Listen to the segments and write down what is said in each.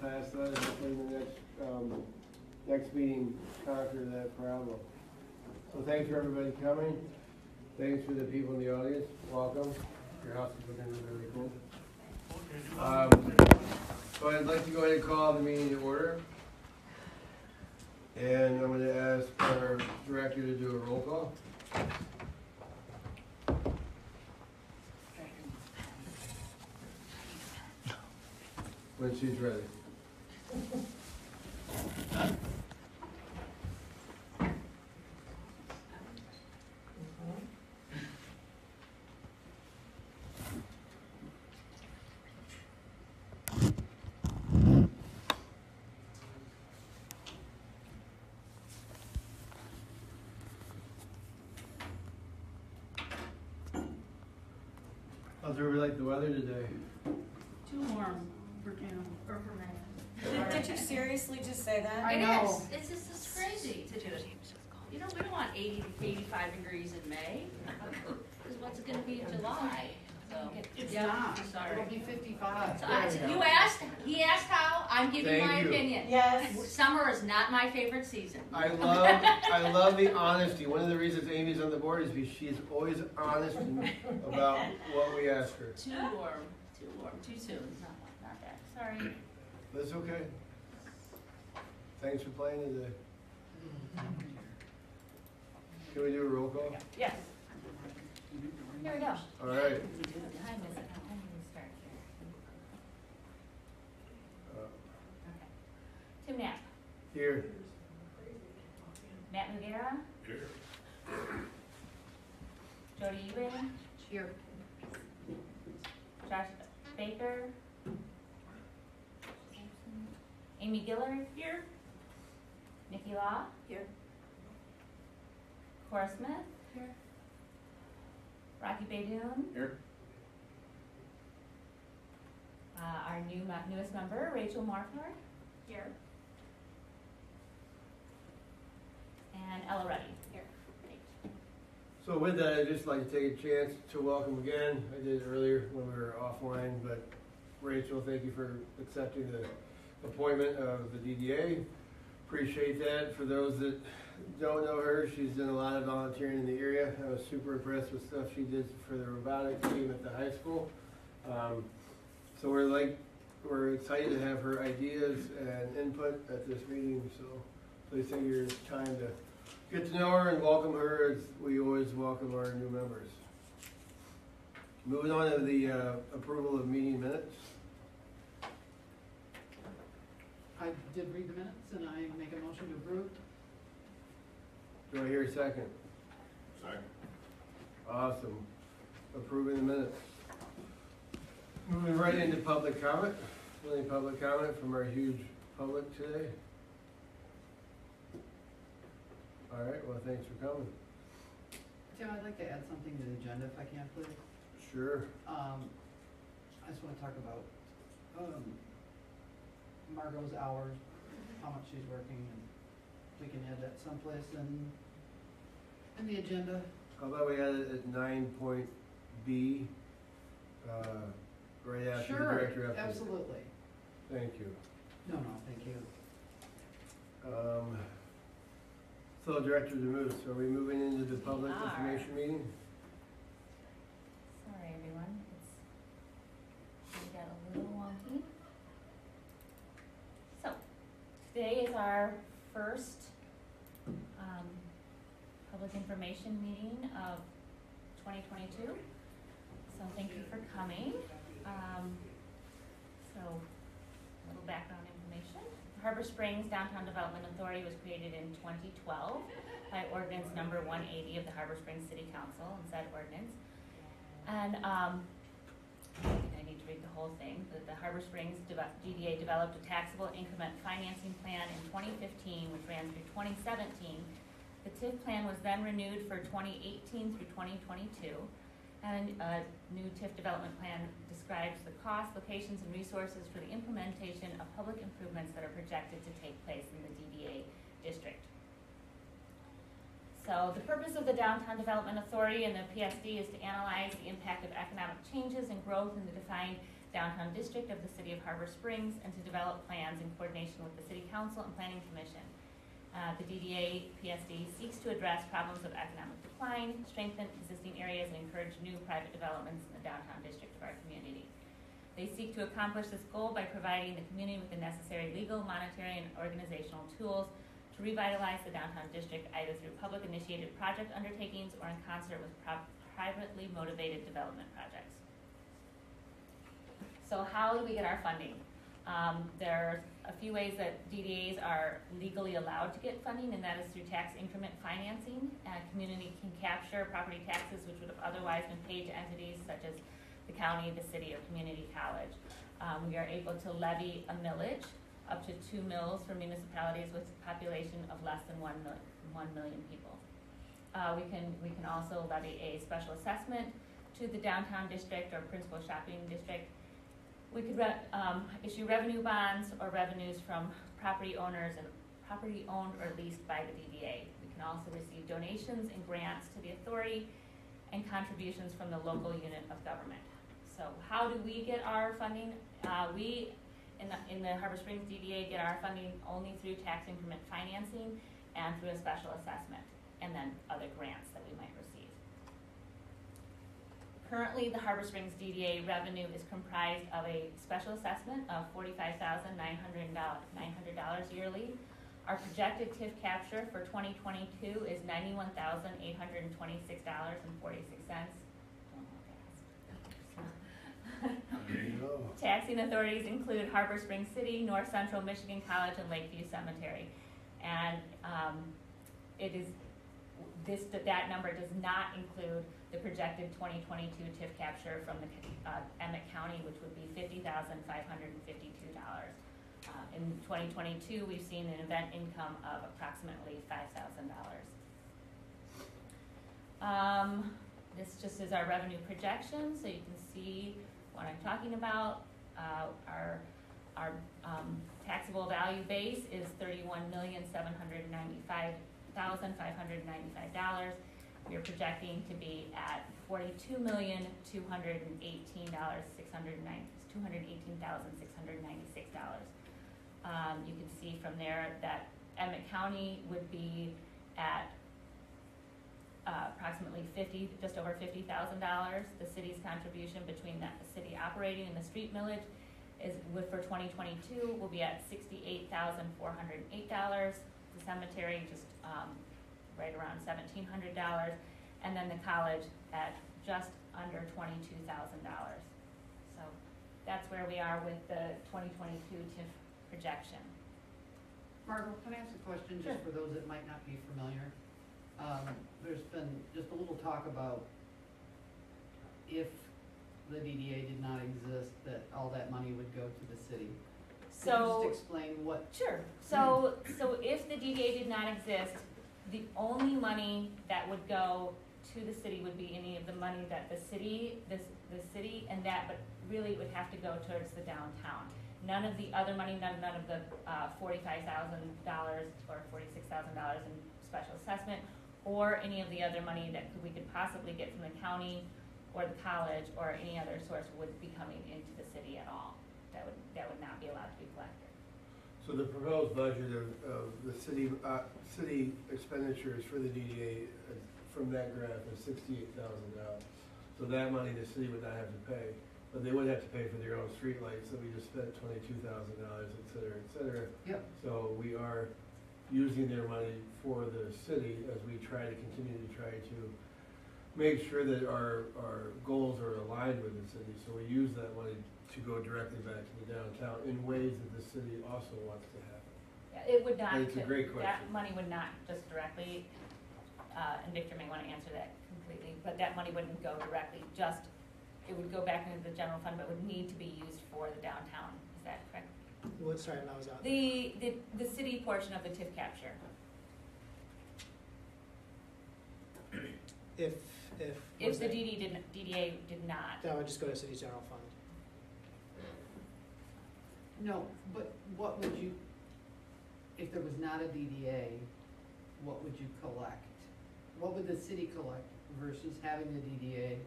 past that, and hopefully in the next meeting conquer that problem. So thanks for everybody coming. Thanks for the people in the audience. Welcome. Your house is looking really cool. So I'd like to go ahead and call the meeting to order. And I'm going to ask our director to do a roll call. When she's ready. How's everybody like the weather today? Too warm for June or for May. Did you seriously just say that? I know. It's just crazy to do it. You know, we don't want 80 to 85 degrees in May. Because what's it going to be in July? So It's yeah, not. sorry. It'll be 55. So he asked how, I'm giving my opinion. Yes. Summer is not my favorite season. I love the honesty. One of the reasons Amy's on the board is because she's always honest about what we ask her. Too warm, too soon. Not that. Sorry. That's okay. Thanks for playing today. Can we do a roll call? Yes. Here we go. All right. What time is it? What time do we start here? Okay. Tim Knapp. Here. Matt Mugera. Here. Jody Ewing. Here. Josh Baker. Amy Gillard. Here. Nikki Law. Here. Cora Smith. Here. Rocky Baydoun. Here. Our newest member, Rachel Marford. Here. And Ella Ruddy. Here. So with that, I'd just like to take a chance to welcome again. I did it earlier when we were offline, but Rachel, thank you for accepting the appointment of the DDA. Appreciate that. For those that don't know her, she's done a lot of volunteering in the area. I was super impressed with stuff she did for the robotics team at the high school. So we're excited to have her ideas and input at this meeting. So please take your time to get to know her and welcome her as we always welcome our new members. Moving on to the approval of meeting minutes. I did read the minutes and I make a motion to approve. Do I hear a second? Second. Awesome. Approving the minutes. Moving right into public comment. Any public comment from our huge public today? All right, well, thanks for coming. Tim, I'd like to add something to the agenda if I can, please. Sure. I just want to talk about Margot's hours, how much she's working, and we can add that someplace in the agenda. How about we add it at 9.B, right after the director update? Sure, absolutely. Thank you. No, thank you. So Director DeMoose, are we moving into the public information meeting? Sorry, everyone. We got a little wonky. So, today is our first public information meeting of 2022. So thank you for coming. So, a little background information. Harbor Springs Downtown Development Authority was created in 2012 by ordinance number 180 of the Harbor Springs City Council, and said ordinance. And I think I need to read the whole thing. The Harbor Springs DDA developed a taxable increment financing plan in 2015, which ran through 2017. The TIF plan was then renewed for 2018 through 2022. And a new TIF development plan describes the cost, locations, and resources for the implementation of public improvements that are projected to take place in the DDA district. So the purpose of the Downtown Development Authority and the PSD is to analyze the impact of economic changes and growth in the defined downtown district of the city of Harbor Springs and to develop plans in coordination with the city council and planning commission. The DDA PSD seeks to address problems of economic decline, strengthen existing areas, and encourage new private developments in the downtown district of our community. They seek to accomplish this goal by providing the community with the necessary legal, monetary, and organizational tools to revitalize the downtown district either through public-initiated project undertakings or in concert with privately motivated development projects. So how do we get our funding? There's a few ways that DDAs are legally allowed to get funding, and that is through tax increment financing. Community can capture property taxes which would have otherwise been paid to entities such as the county, the city, or community college. We are able to levy a millage up to 2 mills for municipalities with a population of less than 1 million people. We can also levy a special assessment to the downtown district or principal shopping district. We could issue revenue bonds or revenues from property owners and property owned or leased by the DDA. We can also receive donations and grants to the authority and contributions from the local unit of government. So how do we get our funding? We in the Harbor Springs DDA get our funding only through tax increment financing and through a special assessment, and then other grants that we might receive. Currently, the Harbor Springs DDA revenue is comprised of a special assessment of $45,900 yearly. Our projected TIF capture for 2022 is $91,826.46. Taxing authorities include Harbor Springs City, North Central Michigan College, and Lakeview Cemetery. And that number does not include the projected 2022 TIF capture from the Emmett County, which would be $50,552. In 2022, we've seen an event income of approximately $5,000. This just is our revenue projection, so you can see what I'm talking about. Our taxable value base is $31,795,595. We are projecting to be at $42,218,696. You can see from there that Emmett County would be at approximately just over $50,000. The city's contribution between the city operating and the street millage for 2022 will be at $68,408. The cemetery just right around $1,700, and then the college at just under $22,000. So that's where we are with the 2022 TIF projection. Margot, can I ask a question just for those that might not be familiar? There's been just a little talk about if the DDA did not exist, that all that money would go to the city. Can you just explain what? Sure. So if the DDA did not exist, the only money that would go to the city would be any of the money that the city and that, but really it would have to go towards the downtown. None of the other money, none of the $45,000 or $46,000 in special assessment, or any of the other money that we could possibly get from the county or the college or any other source would be coming into the city at all. That would not be allowed to be collected. So the proposed budget of the city expenditures for the DDA from that graph is $68,000. So that money the city would not have to pay, but they would have to pay for their own street lights. So we just spent $22,000, et cetera, et cetera. Yep. So we are using their money for the city as we continue to make sure that our goals are aligned with the city. So we use that money to go directly back to the downtown in ways that the city also wants to happen. Yeah, it would not. It's a great question. That money would not just directly, and Victor may want to answer that completely, but that money wouldn't go directly, it would go back into the general fund, but would need to be used for the downtown. Is that correct? What, sorry, I was out. The city portion of the TIF capture. If the DDA did not. That would just go to city's general fund. No, but what would you, if there was not a DDA, what would you collect? What would the city collect versus having the DDA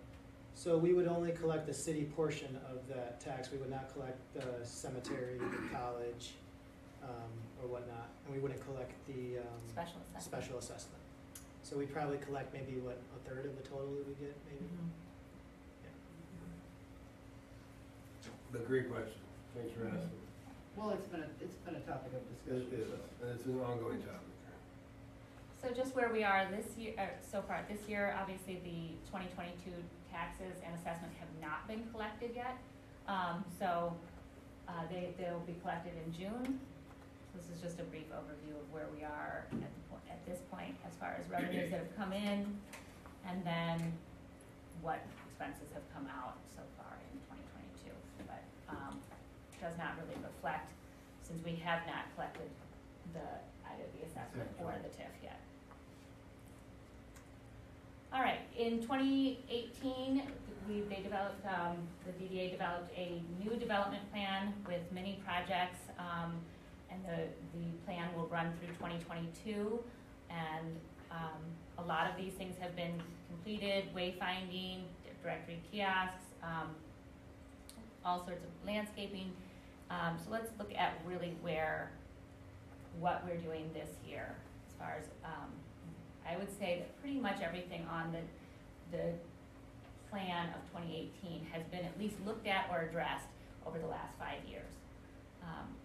So we would only collect the city portion of that tax. We would not collect the cemetery, the college, or whatnot. And we wouldn't collect the Special assessment. special assessment. So we'd probably collect maybe, what, a third of the total that we get, maybe? Mhm. But great question, thanks for asking. Well, it's been a topic of It discussion. is, and it's an ongoing topic. So just where we are this year, so far this year, obviously the 2022 taxes and assessment have not been collected yet. They'll be collected in June. This is just a brief overview of where we are at this point as far as revenues that have come in, and then what expenses have come out so far in 2022. But does not really reflect, since we have not collected either the assessment or the TIF yet. All right, in 2018, the DDA developed a new development plan with many projects, and the plan will run through 2022, and a lot of these things have been completed: wayfinding, directory kiosks, all sorts of landscaping. So let's look at really what we're doing this year as far as, I would say that pretty much everything on the plan of 2018 has been at least looked at or addressed over the last 5 years.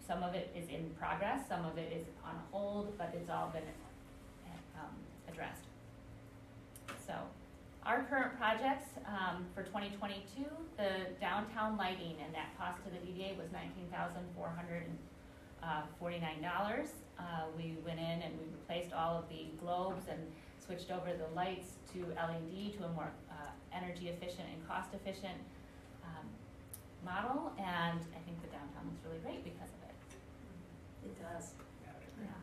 Some of it is in progress, some of it is on hold, but it's all been addressed. So our current projects for 2022, the downtown lighting, and that cost to the DDA was $19,449. We went in and we replaced all of the globes and switched over the lights to LED to a more energy efficient and cost efficient model, and I think the downtown looks really great because of it. It does. Yeah.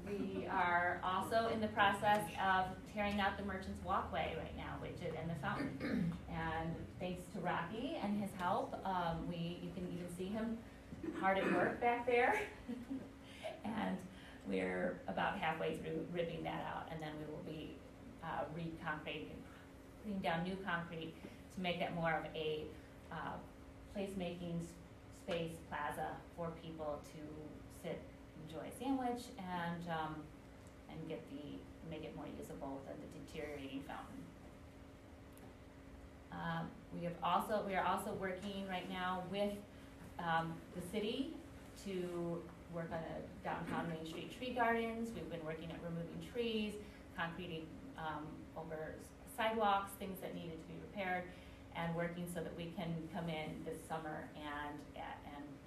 We are also in the process of tearing out the Merchants Walkway right now, and the fountain. And thanks to Rocky and his help, you can even see him hard at work back there. And we're about halfway through ripping that out, and then we will be putting down new concrete to make that more of a place-making space plaza for people to sit, enjoy a sandwich, and make it more usable than the deteriorating fountain. We are also working right now with the city to work on a downtown Main Street tree gardens. We've been working at removing trees, concreting over sidewalks, things that needed to be repaired, and working so that we can come in this summer and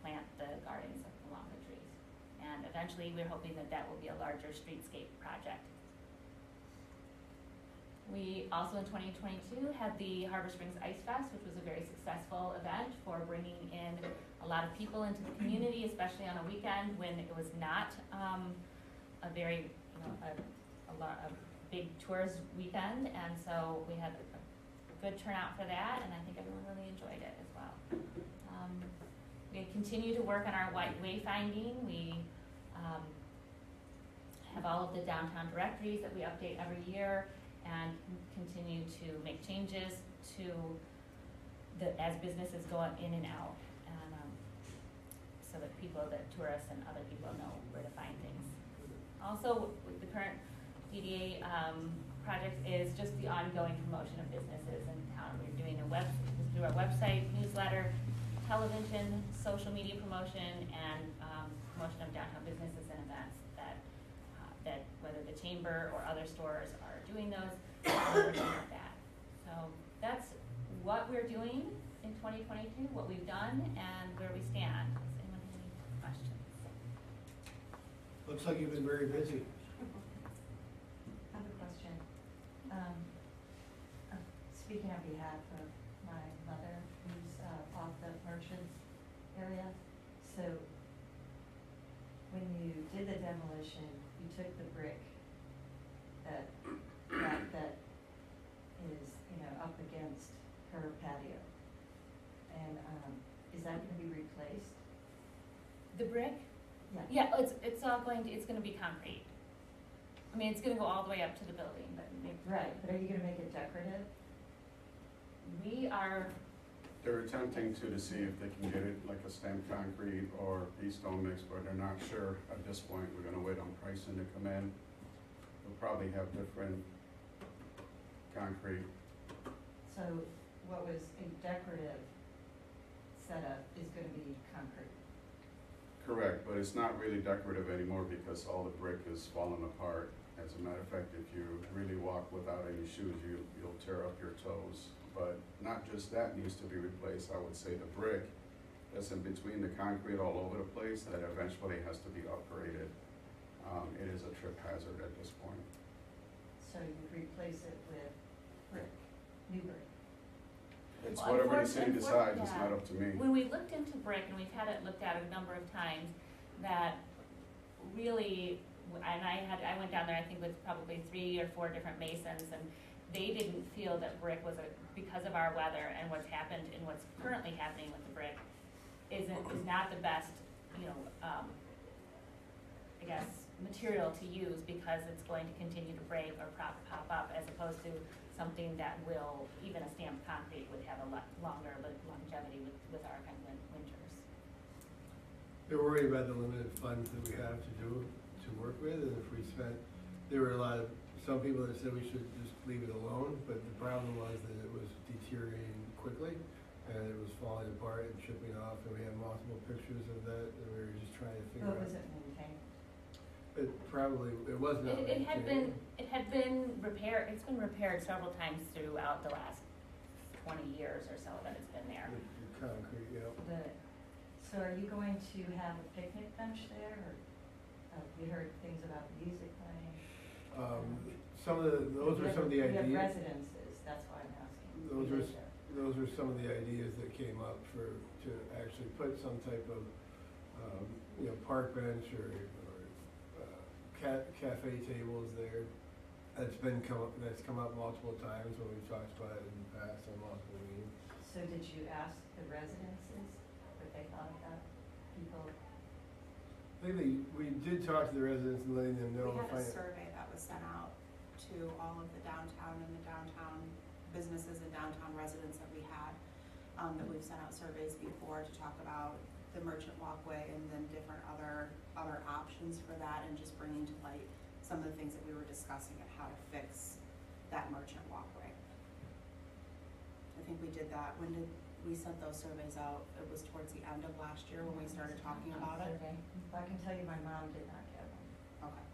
plant the gardens along the trees. And eventually, we're hoping that will be a larger streetscape project. We also in 2022 had the Harbor Springs Ice Fest, which was a very successful event for bringing in a lot of people into the community, especially on a weekend when it was not a very, a big tourist weekend. And so we had a good turnout for that, and I think everyone really enjoyed it as well. We continue to work on our wayfinding. We have all of the downtown directories that we update every year, and continue to make changes to as businesses go in and out, and so that tourists and other people know where to find things. Also, with the current DDA project is just the ongoing promotion of businesses in town. We're doing through our website, newsletter, television, social media promotion, and promotion of downtown businesses and events that whether the chamber or other stores are doing those, we're working with that. So that's what we're doing in 2022, what we've done, and where we stand. Does anyone have any questions? Looks like you've been very busy. I have a question. Speaking on behalf of my mother, who's off the Merchants area, so when you did the demolition, you took the brick that is, up against her patio, and is that going to be replaced? The brick? Yeah. Yeah, it's going to be concrete. I mean, it's going to go all the way up to the building, but Right, but are you going to make it decorative? we are, They're attempting to see if they can get it like a stamped concrete or pea stone mix, but they're not sure at this point. We're gonna wait on pricing to come in. We'll probably have different concrete. So what was a decorative setup is gonna be concrete. Correct, but it's not really decorative anymore because all the brick is falling apart. As a matter of fact, if you really walk without any shoes, you'll tear up your toes. But not just that needs to be replaced, I would say the brick that's in between the concrete all over the place, that eventually has to be upgraded. It is a trip hazard at this point. So you replace it with brick, new brick. It's Well, whatever the city decides, it's yeah. not up to me. when we looked into brick, and we've had it looked at a number of times, that really, and I went down there, I think with probably 3 or 4 different masons, and they didn't feel that brick was because of our weather and what's happened and what's currently happening with the brick is not the best, I guess, material to use because it's going to continue to break or pop up, as opposed to something that will, even a stamped concrete would have a longer longevity with our kind of winters. They're worried about the limited funds that we have to work with, and if we spent, there were some people that said we should just leave it alone, but the problem was that it was deteriorating quickly, and it was falling apart and chipping off, and we had multiple pictures of that, and we were just trying to figure out. What was it maintained? It was not. It had been repaired, it's been repaired several times throughout the last 20 years or so that it's been there. The concrete, yeah. So are you going to have a picnic bench there, or you heard things about music playing? Those are some of the We have ideas. residences, that's why I'm asking. Those You are, live there. those are some of the ideas that came up to actually put some type of, park bench or cafe tables there. That's come up multiple times when we've talked about it in the past on multiple meetings. So did you ask the residences what they thought of that? People, We did talk to the residents and letting them know. We had a survey that was sent out to all of the downtown and the downtown businesses and downtown residents that we had, that we've sent out surveys before to talk about the merchant walkway and then different other options for that, and just bringing to light some of the things that we were discussing and how to fix that merchant walkway. I think we did that. When did we send those surveys out? It was towards the end of last year when we started talking about it. survey. I can tell you my mom did not get one. Okay.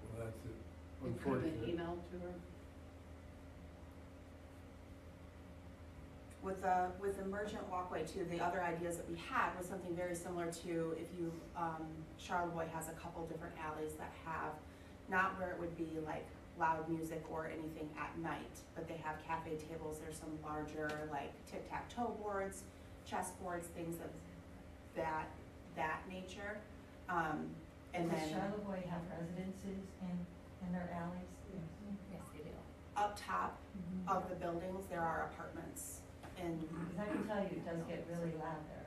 Well, that's it. It could have been Unfortunate. emailed to her. With the merchant walkway too, the other ideas that we had was something very similar to if you, Charlevoix has a couple different alleys that have, not where it would be like loud music or anything at night, but they have cafe tables. There's some larger like tic-tac-toe boards, chess boards, things of that nature. And Does then Charlevoix have residences in their alleys? Yes, they do. up top of the buildings, there are apartments. And Because I can tell you, it does get really loud there.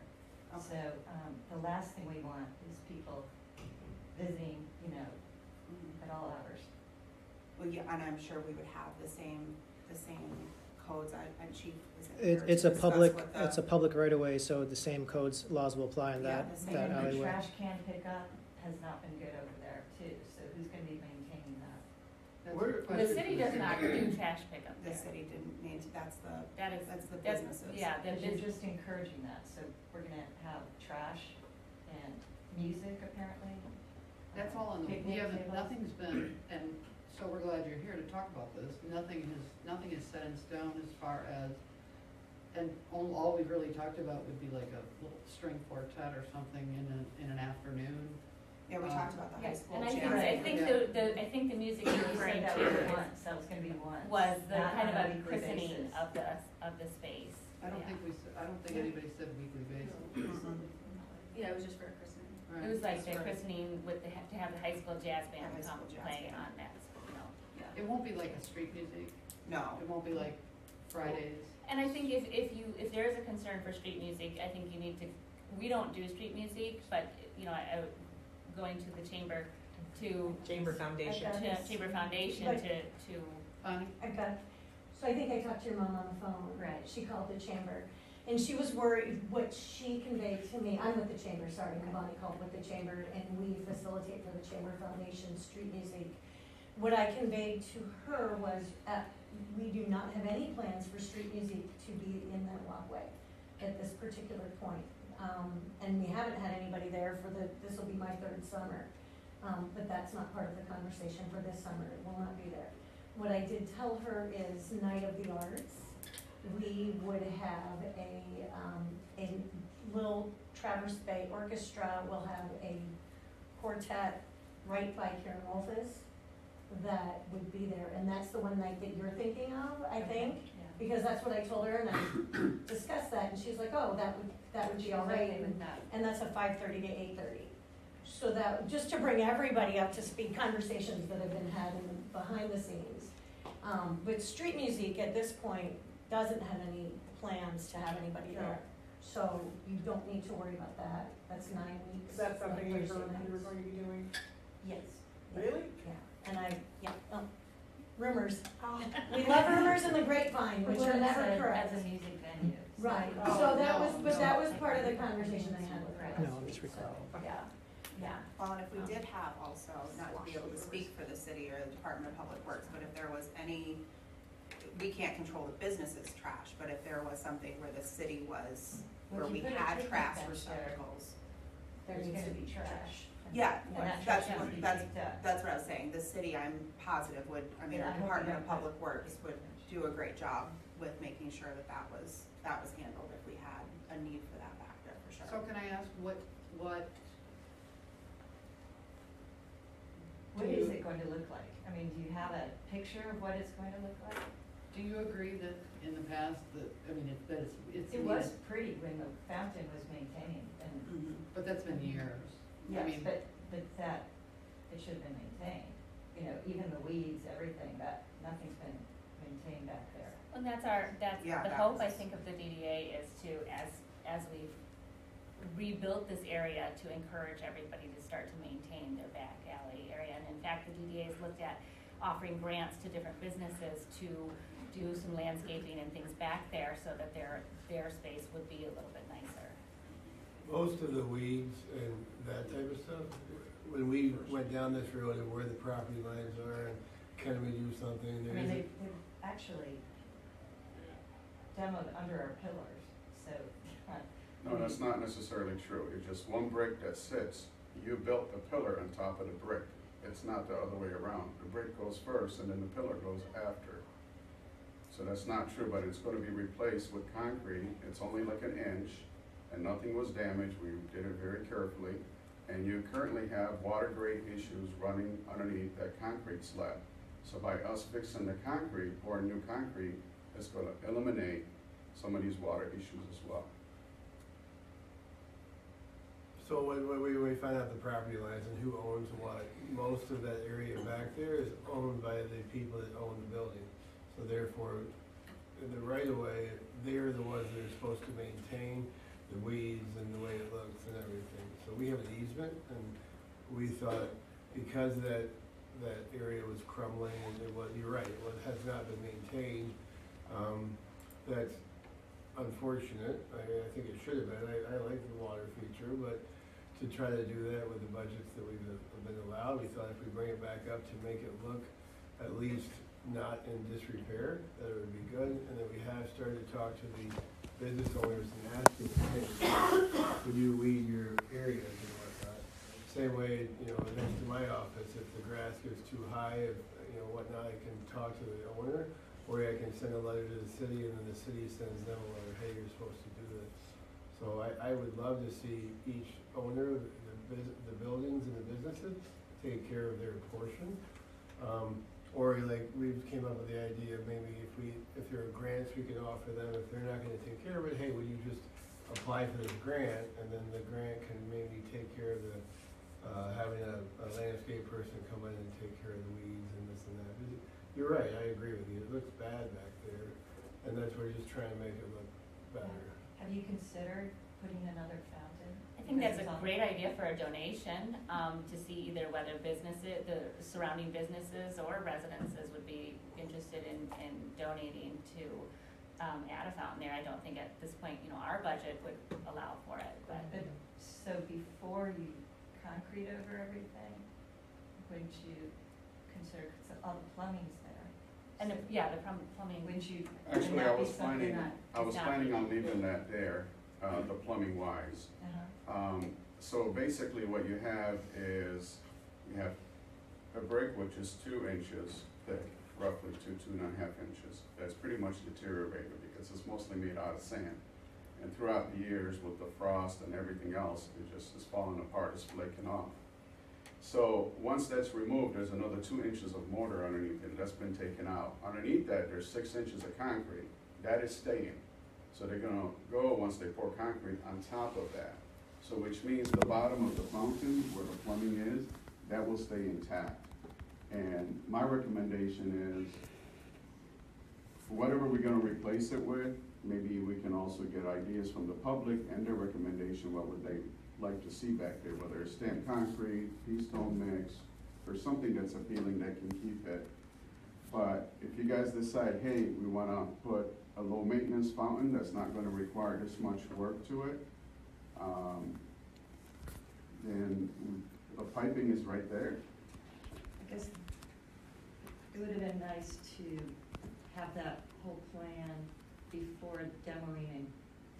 So, okay. the last thing we want is people visiting, at all hours. Well, yeah, and I'm sure we would have the same codes. And Chief was in here It's to a discuss public, what the- it's a public right of way, so the same codes, laws will apply in Yeah, that, the same. that And the alleyway. trash can pickup has not been good over there too, so who's gonna be maintaining that? That's Where- a The question city for does not do trash pickup The there. city didn't mean to, that's the That's businesses. Yeah, the Because you're business. just encouraging that, so we're gonna have trash and music apparently. That's all on the, we Picnic haven't, tables. nothing's been, and so we're glad you're here to talk about this. Nothing is set in stone as far as, and all we've really talked about would be like a little string quartet or something in an afternoon. Yeah, we talked about the high Yes, school and I think, jazz. I think I think the music you're You referring said that to was is- once, that was gonna be once. was the not kind of on a weekly christening basis. of the space. I don't Yeah. think anybody said weekly basis. Mhm. Yeah, it was just for a christening. Right. It was like the Right. christening with to have the high school jazz band High come school jazz play band. on that, Yeah. It won't be like a street music, No. it won't be like Fridays. And I think if there is a concern for street music, I think you need to, we don't do street music, but, going to the chamber to. Chamber Foundation. I've got To Chamber Foundation But- to, Bonnie? I got, So I think I talked to your mom on the phone. Right. She called the chamber. And she was worried, what she conveyed to me, I'm with the chamber, sorry, Bonnie called with the chamber, and we facilitate for the Chamber Foundation Street Music. What I conveyed to her was, we do not have any plans for street music to be in that walkway at this particular point. And we haven't had anybody there for this will be my third summer. But that's not part of the conversation for this summer, it will not be there. What I did tell her is Night of the Arts, we would have a little Traverse Bay Orchestra, will have a quartet right by Karen Wolf's that would be there, and that's the one night that you're thinking of, I think, Yeah. because that's what I told her, and I discussed that, and she's like, oh, that would be all right, Okay with that. and that's a 5:30 to 8:30. So that, just to bring everybody up to speed, conversations that have been had behind the scenes. But street music at this point doesn't have any plans to have anybody there. So you don't need to worry about that. That's 9 weeks. Is that something you Thursday were nights. going to be doing? Yes. Really? Yeah, and rumors. We love rumors in the grapevine, which are never correct. As a music venue. so- Right, Oh, so that no, was, but no. that was part of the conversation I had with her. No, last I'm week, just so, Yeah, yeah. Well, and if we did have also, not to be able to speak for the city or the Department of Public Works, but if there was any, we can't control the business's trash, but if there was something where the city was, where Would we you put a had picnic trash bench there? receptacles. There's gonna be trash. Yeah, And that that's trash has what, to be that's, picked up. that's what I was saying, the city, I'm positive would, I mean, Yeah, the I hope Department you of don't Public put Works picnic would bench. do a great job with making sure that that was handled if we had a need for that back there, for sure. So can I ask what, What is it going to look like? I mean, do you have a picture of what it's going to look like? do you agree that in the past, that, I mean, that it's. It was pretty when the fountain was maintained, and, Mhm. But that's been years. I yes, mean, but that, it should have been maintained. You know, even the weeds, everything, that, nothing's been maintained back there. And that's Yeah, the that hope, I was- think, of the DDA is to, as we've rebuilt this area, to encourage everybody to start to maintain their back alley area. And in fact, the DDA has looked at offering grants to different businesses to do some landscaping and things back there so that their space would be a little bit nicer. Most of the weeds and that type of stuff, when we went down this road and where the property lines are and can we do something, I there mean, isn't. they've actually demoed under our pillars, so. No, that's not necessarily true. It's just one brick that sits. You built the pillar on top of the brick. It's not the other way around. The brick goes first and then the pillar goes after. So that's not true, but it's gonna be replaced with concrete. It's only like an inch and nothing was damaged. We did it very carefully. And you currently have water grade issues running underneath that concrete slab. So by us fixing the concrete, pouring new concrete, it's gonna eliminate some of these water issues as well. So when we find out the property lines and who owns what, most of that area back there is owned by the people that own the building. So therefore, in the right of way, they're the ones that are supposed to maintain the weeds and the way it looks and everything. So we have an easement, and we thought because that area was crumbling and you're right, has not been maintained, that's unfortunate. I think it should have been. I like the water feature, but to try to do that with the budgets that we've been allowed, we thought if we bring it back up to make it look at least not in disrepair, that it would be good, and that we have started to talk to the business owners and ask them, hey, would you weed your areas and whatnot? Same way, next to my office, if the grass gets too high, whatnot, I can talk to the owner, or I can send a letter to the city, and then the city sends them a letter, hey, you're supposed to do this. So I would love to see each owner, the buildings and the businesses, take care of their portion. Or like, we came up with the idea of maybe if there are grants we could offer them, if they're not gonna take care of it, hey, would you just apply for this grant, and then the grant can maybe take care of the, having a landscape person come in and take care of the weeds and this and that. You're right, I agree with you, it looks bad back there, and that's where we're just trying to make it look better. Have you considered putting another fountain? I think that's Because it's on great idea for a donation, to see either whether businesses, the surrounding businesses or residences would be interested in donating to, add a fountain there. I don't think at this point, our budget would allow for it, but. So before you concrete over everything, wouldn't you consider, cause all the plumbing's there. And plumbing. Wouldn't you? Actually, wouldn't I that be was something planning, that I was is not- planning on leaving that there, the plumbing wise. Uh-huh. So basically what you have is, you have a brick which is 2 inches thick, roughly 2.5 inches. That's pretty much deteriorated because it's mostly made out of sand. And throughout the years with the frost and everything else, it just is falling apart, it's flaking off. So once that's removed, there's another 2 inches of mortar underneath it, that's been taken out. Underneath that, there's 6 inches of concrete, that is staying. So they're gonna go, once they pour concrete, on top of that. So which means the bottom of the fountain, where the plumbing is, that will stay intact. And my recommendation is, whatever we're gonna replace it with, maybe we can also get ideas from the public and their recommendation, what would they like to see back there, whether it's stamped concrete, pea stone mix, or something that's appealing that can keep it. But if you guys decide, hey, we wanna put a low maintenance fountain that's not gonna require this much work to it, then the piping is right there. I guess it would have been nice to have that whole plan before demoing and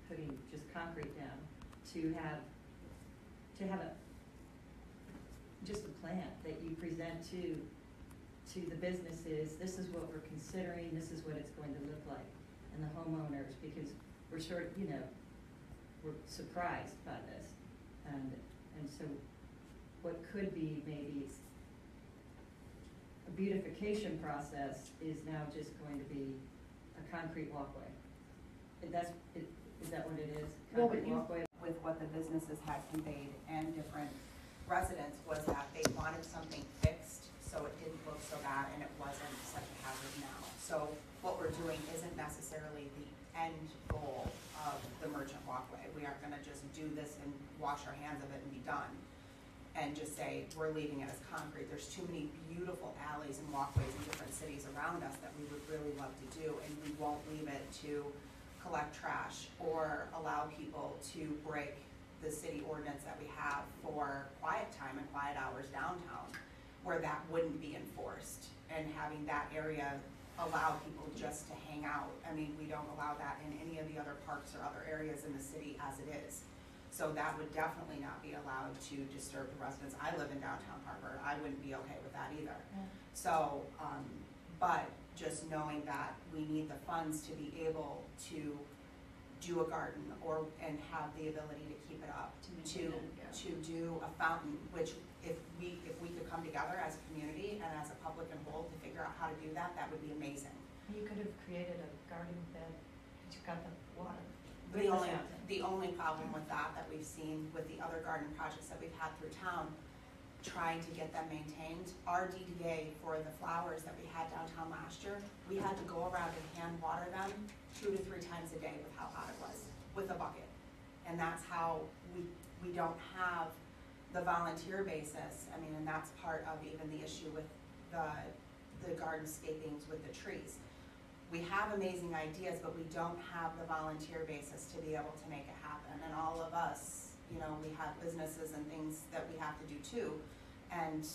putting just concrete down, to have just a plan that you present to the businesses. This is what we're considering, this is what it's going to look like, and the homeowners, because we're sort of, we're surprised by this. And so what could be maybe a beautification process is now just going to be a concrete walkway. Is that what it is? Well, but Concrete walkway? With what the businesses had conveyed and different residents was that they wanted something fixed so it didn't look so bad and it wasn't such a hazard now. So what we're doing isn't necessarily the end goal of the merchant walkway. We aren't gonna just do this and wash our hands of it and be done and just say we're leaving it as concrete. There's too many beautiful alleys and walkways in different cities around us that we would really love to do, and we won't leave it to collect trash or allow people to break the city ordinance that we have for quiet time and quiet hours downtown, where that wouldn't be enforced, and having that area allow people just to hang out. I mean, we don't allow that in any of the other parks or other areas in the city as it is. So that would definitely not be allowed to disturb the residents. I live in downtown Harvard, I wouldn't be okay with that either. Yeah. So, but just knowing that we need the funds to be able to do a garden and have the ability to keep it up, to do a fountain, which if we could come together as a community and as a public and whole to figure out how to do that, that would be amazing. You could have created a garden bed, but you got the water. The only problem with that we've seen with the other garden projects that we've had through town, trying to get them maintained, our DDA for the flowers that we had downtown last year, we had to go around and hand water them 2 to 3 times a day with how hot it was, with a bucket. And that's how we don't have the volunteer basis. I mean, and that's part of even the issue with the garden scapings with the trees. We have amazing ideas, but we don't have the volunteer basis to be able to make it happen. And all of us, we have businesses and things that we have to do too. And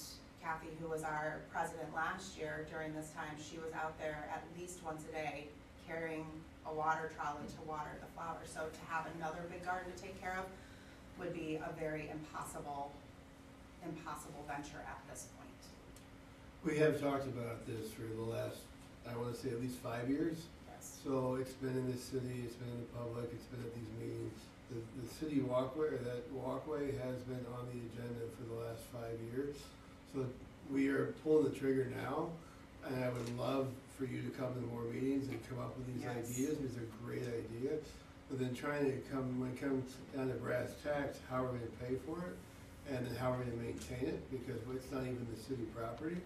Kathy, who was our president last year during this time, she was out there at least once a day carrying a water trolley to water the flowers. So to have another big garden to take care of would be a very impossible venture at this point. We have talked about this for the last, I want to say at least 5 years. Yes. So it's been in the city, it's been in the public, it's been at these meetings. The city walkway, or that walkway, has been on the agenda for the last 5 years. So we are pulling the trigger now, and I would love for you to come to more meetings and come up with these Yes. ideas, because they're great ideas. But then trying to when it comes down to brass tacks, how are we gonna pay for it? And then how are we gonna maintain it? Because it's not even the city property.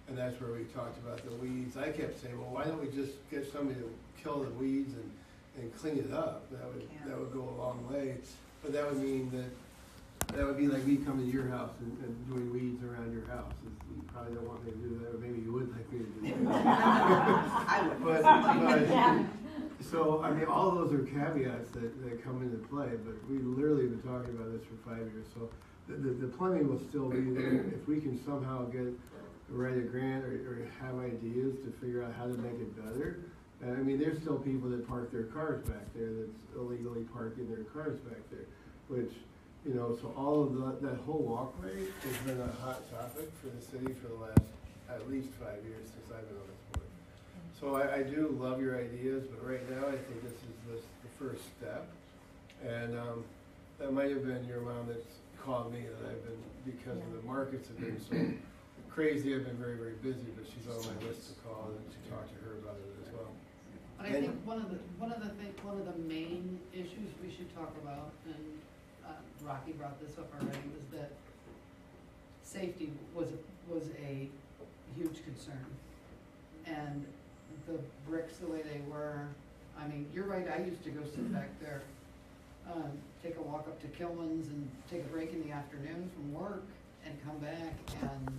And that's where we talked about the weeds. I kept saying, well, why don't we just get somebody to kill the weeds and clean it up? That would go a long way. But that would mean that that would be like me coming to your house and doing weeds around your house. You probably don't want me to do that, or maybe you would like me to do that. I would. But, so, I mean, all those are caveats that come into play, but we literally been talking about this for 5 years, so the plumbing will still be there. If we can somehow write a grant or have ideas to figure out how to make it better. I mean, there's still people that park their cars back there that's illegally parking their cars back there, which, you know, so all of that whole walkway has been a hot topic for the city for the last at least 5 years since I've been on this board. So I do love your ideas, but right now I think this is the first step. And that might have been your mom that's called me, that I've been, because of the markets have been so crazy, I've been very, very busy, but she's on my list to call and to talk to her about it as well. But I think one of the main issues we should talk about, and Rocky brought this up already, was that safety was a huge concern. And the bricks, the way they were, I mean, you're right, I used to go sit back there, take a walk up to Kilman's and take a break in the afternoon from work and come back, and,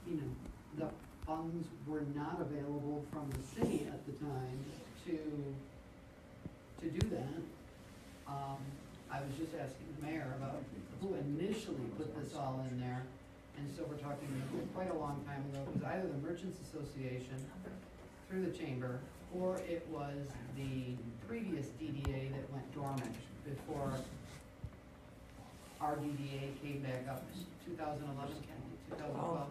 you know, the funds were not available from the city at the time to do that. I was just asking the mayor about who initially put this all in there, and so we're talking quite a long time ago. It was either the Merchants Association through the chamber, or it was the previous DDA that went dormant before our DDA came back up in 2011, 2012.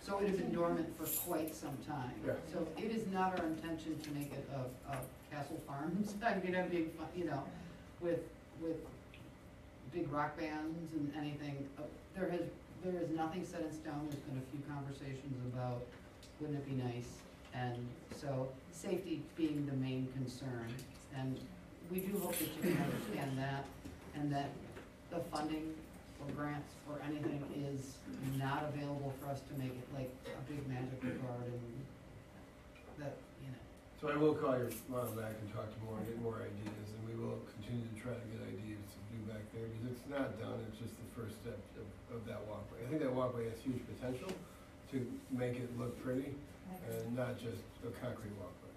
So it had been dormant for quite some time. Yeah. So it is not our intention to make it a Castle Farms, I mean, a big, you know, with big rock bands and anything. There is nothing set in stone. There's been a few conversations about, wouldn't it be nice? And so safety being the main concern. And we do hope that you can understand that, and that the funding or grants or anything is not available for us to make it like a big magical garden that, you know. So I will call your mom back and talk to more and get more ideas, and we will continue to try to get ideas to do back there, because it's not done, it's just the first step of that walkway. I think that walkway has huge potential to make it look pretty, and not just a concrete walkway.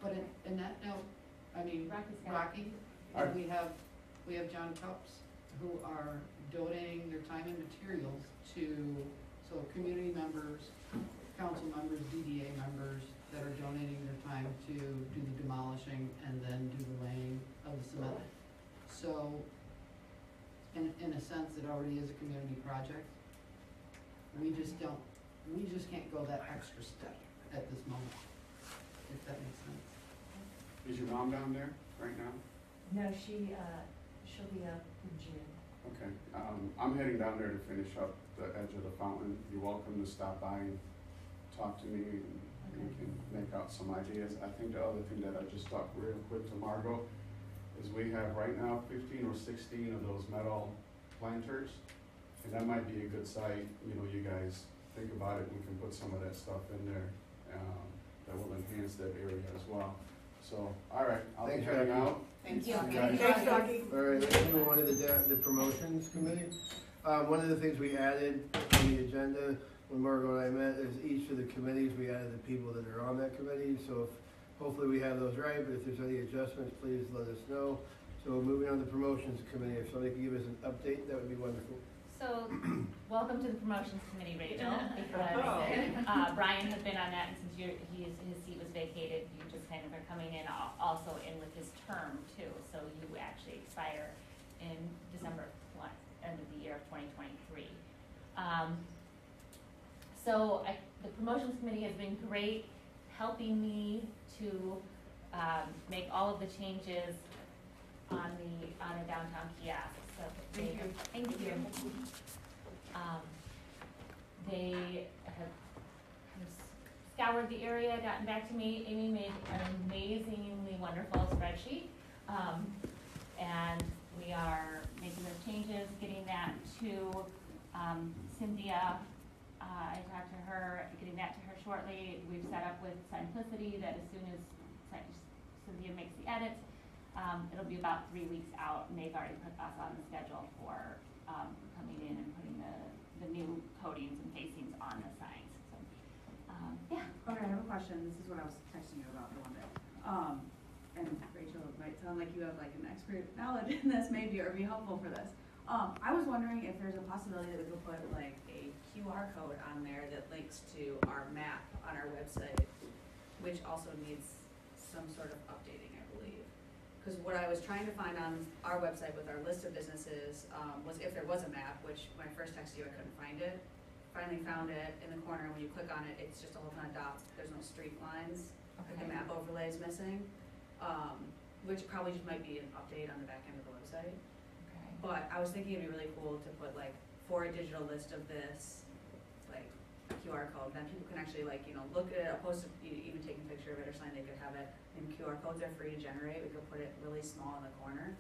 But in that note, I mean, Rocky, we have John Cups, who are donating their time and materials so community members, council members, DDA members that are donating their time to do the demolishing and then do the laying of the cement. So, in a sense, it already is a community project. We just can't go that extra step at this moment, if that makes sense. Is your mom down there right now? No, she'll be up in June. Okay, I'm heading down there to finish up the edge of the fountain. You're welcome to stop by and talk to me, and we can make out some ideas. I think the other thing that I just talked real quick to Margot is we have right now 15 or 16 of those metal planters, and that might be a good site. You know, you guys think about it, we can put some of that stuff in there that will enhance that area as well. So, all right, I'll be heading out. Thank you. Thanks, Rocky. All right, let's move on to the promotions committee. One of the things we added on the agenda when Margot and I met is each of the committees, we added the people that are on that committee. So hopefully we have those right, but if there's any adjustments, please let us know. So moving on to the promotions committee, if somebody could give us an update, that would be wonderful. So, welcome to the promotions committee, Rachel, because Brian has been on that, and since his seat was vacated, you just kind of are coming in also in with his term too, so you actually expire in December, end of the year of 2023. The promotions committee has been great, helping me to make all of the changes on the downtown kiosk. So thank you. They have scoured the area, gotten back to me. Amy made an amazingly wonderful spreadsheet, and we are making those changes, getting that to Cynthia. I talked to her, getting that to her shortly. We've set up with Simplicity that as soon as Cynthia makes the edits, It'll be about 3 weeks out, and they've already put us on the schedule for, coming in and putting the new coatings and facings on the signs, so, yeah. Okay, I have a question. This is what I was texting you about the one day. And Rachel, it might sound like you have like an expert knowledge in this maybe, or be helpful for this. I was wondering if there's a possibility that we could put like a QR code on there that links to our map on our website, which also needs some sort of updating, I believe. Because what I was trying to find on our website with our list of businesses was if there was a map, which when I first texted you, I couldn't find it. Finally found it in the corner. When you click on it, it's just a whole ton of dots. There's no street lines. Like the map overlay is missing, which probably just might be an update on the back end of the website. Okay. But I was thinking it'd be really cool to put like, for a digital list of this, like a QR code, then people can actually like, look at it, post it, even taking a picture of it or something, they could have it. And QR codes are free to generate. We could put it really small in the corner.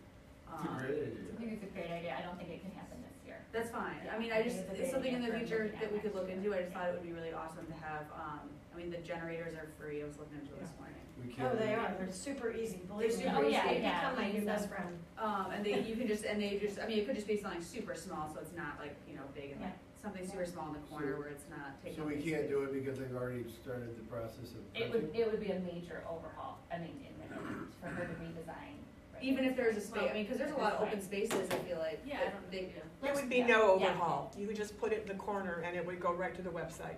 It's a great idea. I think it's a great idea. I don't think it can happen this year. That's fine. I mean, I I think just, it's a it's great something in the idea for future looking that at we could look next into. year. I just thought it would be really awesome to have, I mean, the generators are free. I was looking into it this morning. We can't. Oh, they are, they're super easy, believe me. super easy. They Yeah, become my new yeah. best friend. And I mean, it could just be something super small, so it's not like, big and Yeah. something super small in the corner where it's not taking. So we can't do it because they've already started the process of It would printing? be a major overhaul, I mean, for her to redesign. right? Even if there's a space, I mean, because there's a lot of open Right. spaces, I feel like. Yeah, I that don't they- think, It would be Yeah. no Yeah. overhaul. You would just put it in the corner and it would go right to the website.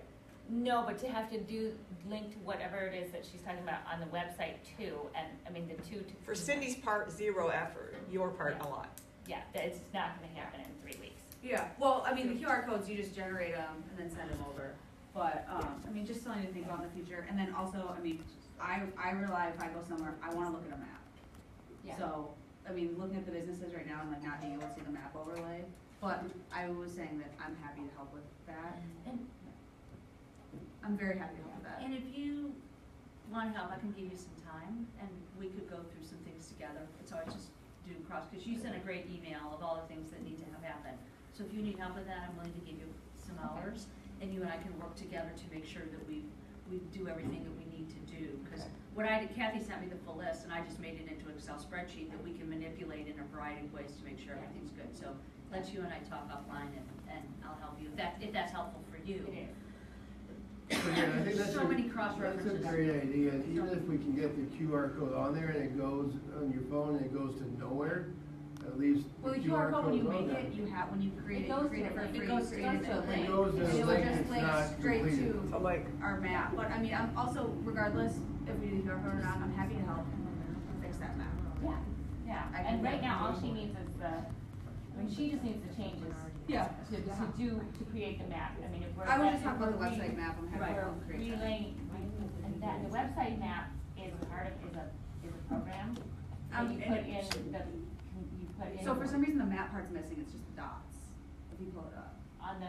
No, but to have to link to whatever it is that she's talking about on the website too, and, I mean, the two to. For Cindy's part, zero effort. Your part, a lot. Yeah, it's not gonna happen in 3 weeks. Yeah, well, I mean, the QR codes, you just generate them and then send them over. But, I mean, just something to think about in the future. And then also, I mean, I rely, if I go somewhere, I wanna look at a map. Yeah. So, I mean, looking at the businesses right now, I'm like not being able to see the map overlay. But I was saying that I'm happy to help with that. And I'm very happy to help with that. And if you want help, I can give you some time, and we could go through some things together. It's always just do cross, because you sent a great email of all the things that need to have happen. So if you need help with that, I'm willing to give you some hours, and you and I can work together to make sure that we do everything that we need to do. Because what I did, Kathy sent me the full list, and I just made it into an Excel spreadsheet that we can manipulate in a variety of ways to make sure everything's good. So let's you and I talk offline, and I'll help you, if that's helpful for you. it is. So, yeah, I think that's So a- many cross-references. That's a great idea, and even if we can get the QR code on there and it goes on your phone and it goes to nowhere, at least Well, the the QR code, when you code's on make there. it, you have, when you create it, It you goes create it to for a link. free. It goes you to create a it for link. It goes to And a it will link, just it's link not straight completed. to So like, our map. But I mean, I'm also, regardless, if we do the QR code or not, I'm happy to help fix that map. Yeah, yeah, I and can right get now, all it. she needs is she just needs the changes. Yeah. To create the map, I mean, if we're. I was just if talking about the we're website map, I'm happy to We're help create that. relaying, and that, the website map is a program, that you and put in So for some reason, the map part's missing, it's just dots, if you pull it up, on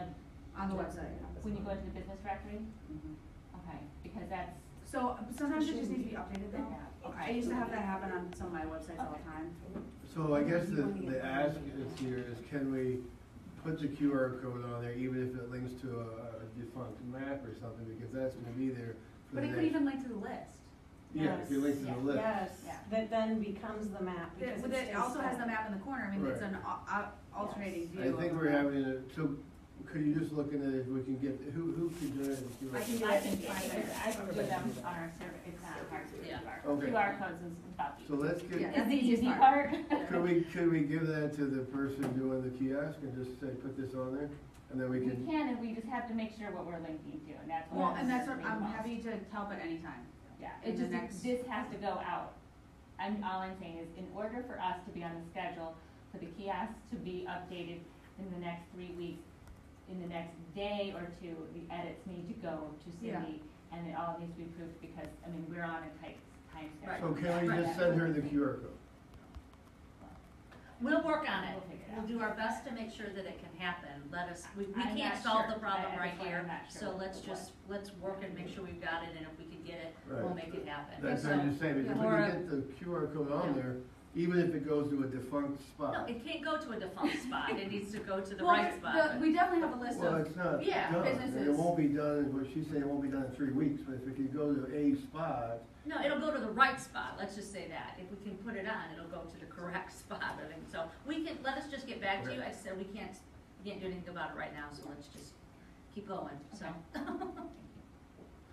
on the website. when you go into the business directory, Mhm. okay, because that's, So sometimes it just needs to be updated though. I used to have that happen on some of my websites all the time. So I guess the ask is here is, can we put the QR code on there even if it links to a defunct map or something, because that's gonna be there for But the it could next. even link to the list. Yeah, if you link to the list. Yes, Yeah. that then becomes the map, because It it stays also has the static. map in the corner, I mean, it's Right. an alternating view. I think of we're the map. having so could you just look into if we can get, who can generate the QR? I can do I it. can do them on our server, it's not hard to do Yeah. Okay. QR codes is about the. So let's Yeah, get, that's the the easiest easy part. part. could we give that to the person doing the kiosk and just say, put this on there? And then we We can, can, and we just have to make sure what we're linking to, and that's what. Well, and that's what, the I'm most. happy to help at any time. Yeah, in it the just, next- this has to go out. All I'm saying is, in order for us to be on the schedule, for the kiosks to be updated in the next 3 weeks, in the next day or two, the edits need to go to Cindy, and it all needs to be approved, because, I mean, we're on a tight time schedule. so can we just send her the QR code? We'll work on it. We'll figure it We'll out. do our best to make sure that it can happen. We I'm can't not solve sure. the problem That's right why here, I'm not sure so what let's to do. let's work and make sure we've got it, and if we can get it, we'll Right. make it happen. That's So, what I'm just saying, because we Laura- can get the QR code on Yeah. there, Even if it goes to a defunct No, spot. it can't go to a defunct spot, it needs to go to the Well, right spot. we definitely have a list Well, of, it's not yeah, done, and businesses. it won't be done, what she's saying, it won't be done in 3 weeks, but if it could go to a spot, No, it'll go to the right spot, let's just say that. If we can put it on, it'll go to the correct spot, I think. So we can, let us just get back to you. Okay. I said we can't do anything about it right now, so let's just keep going, so. Okay. All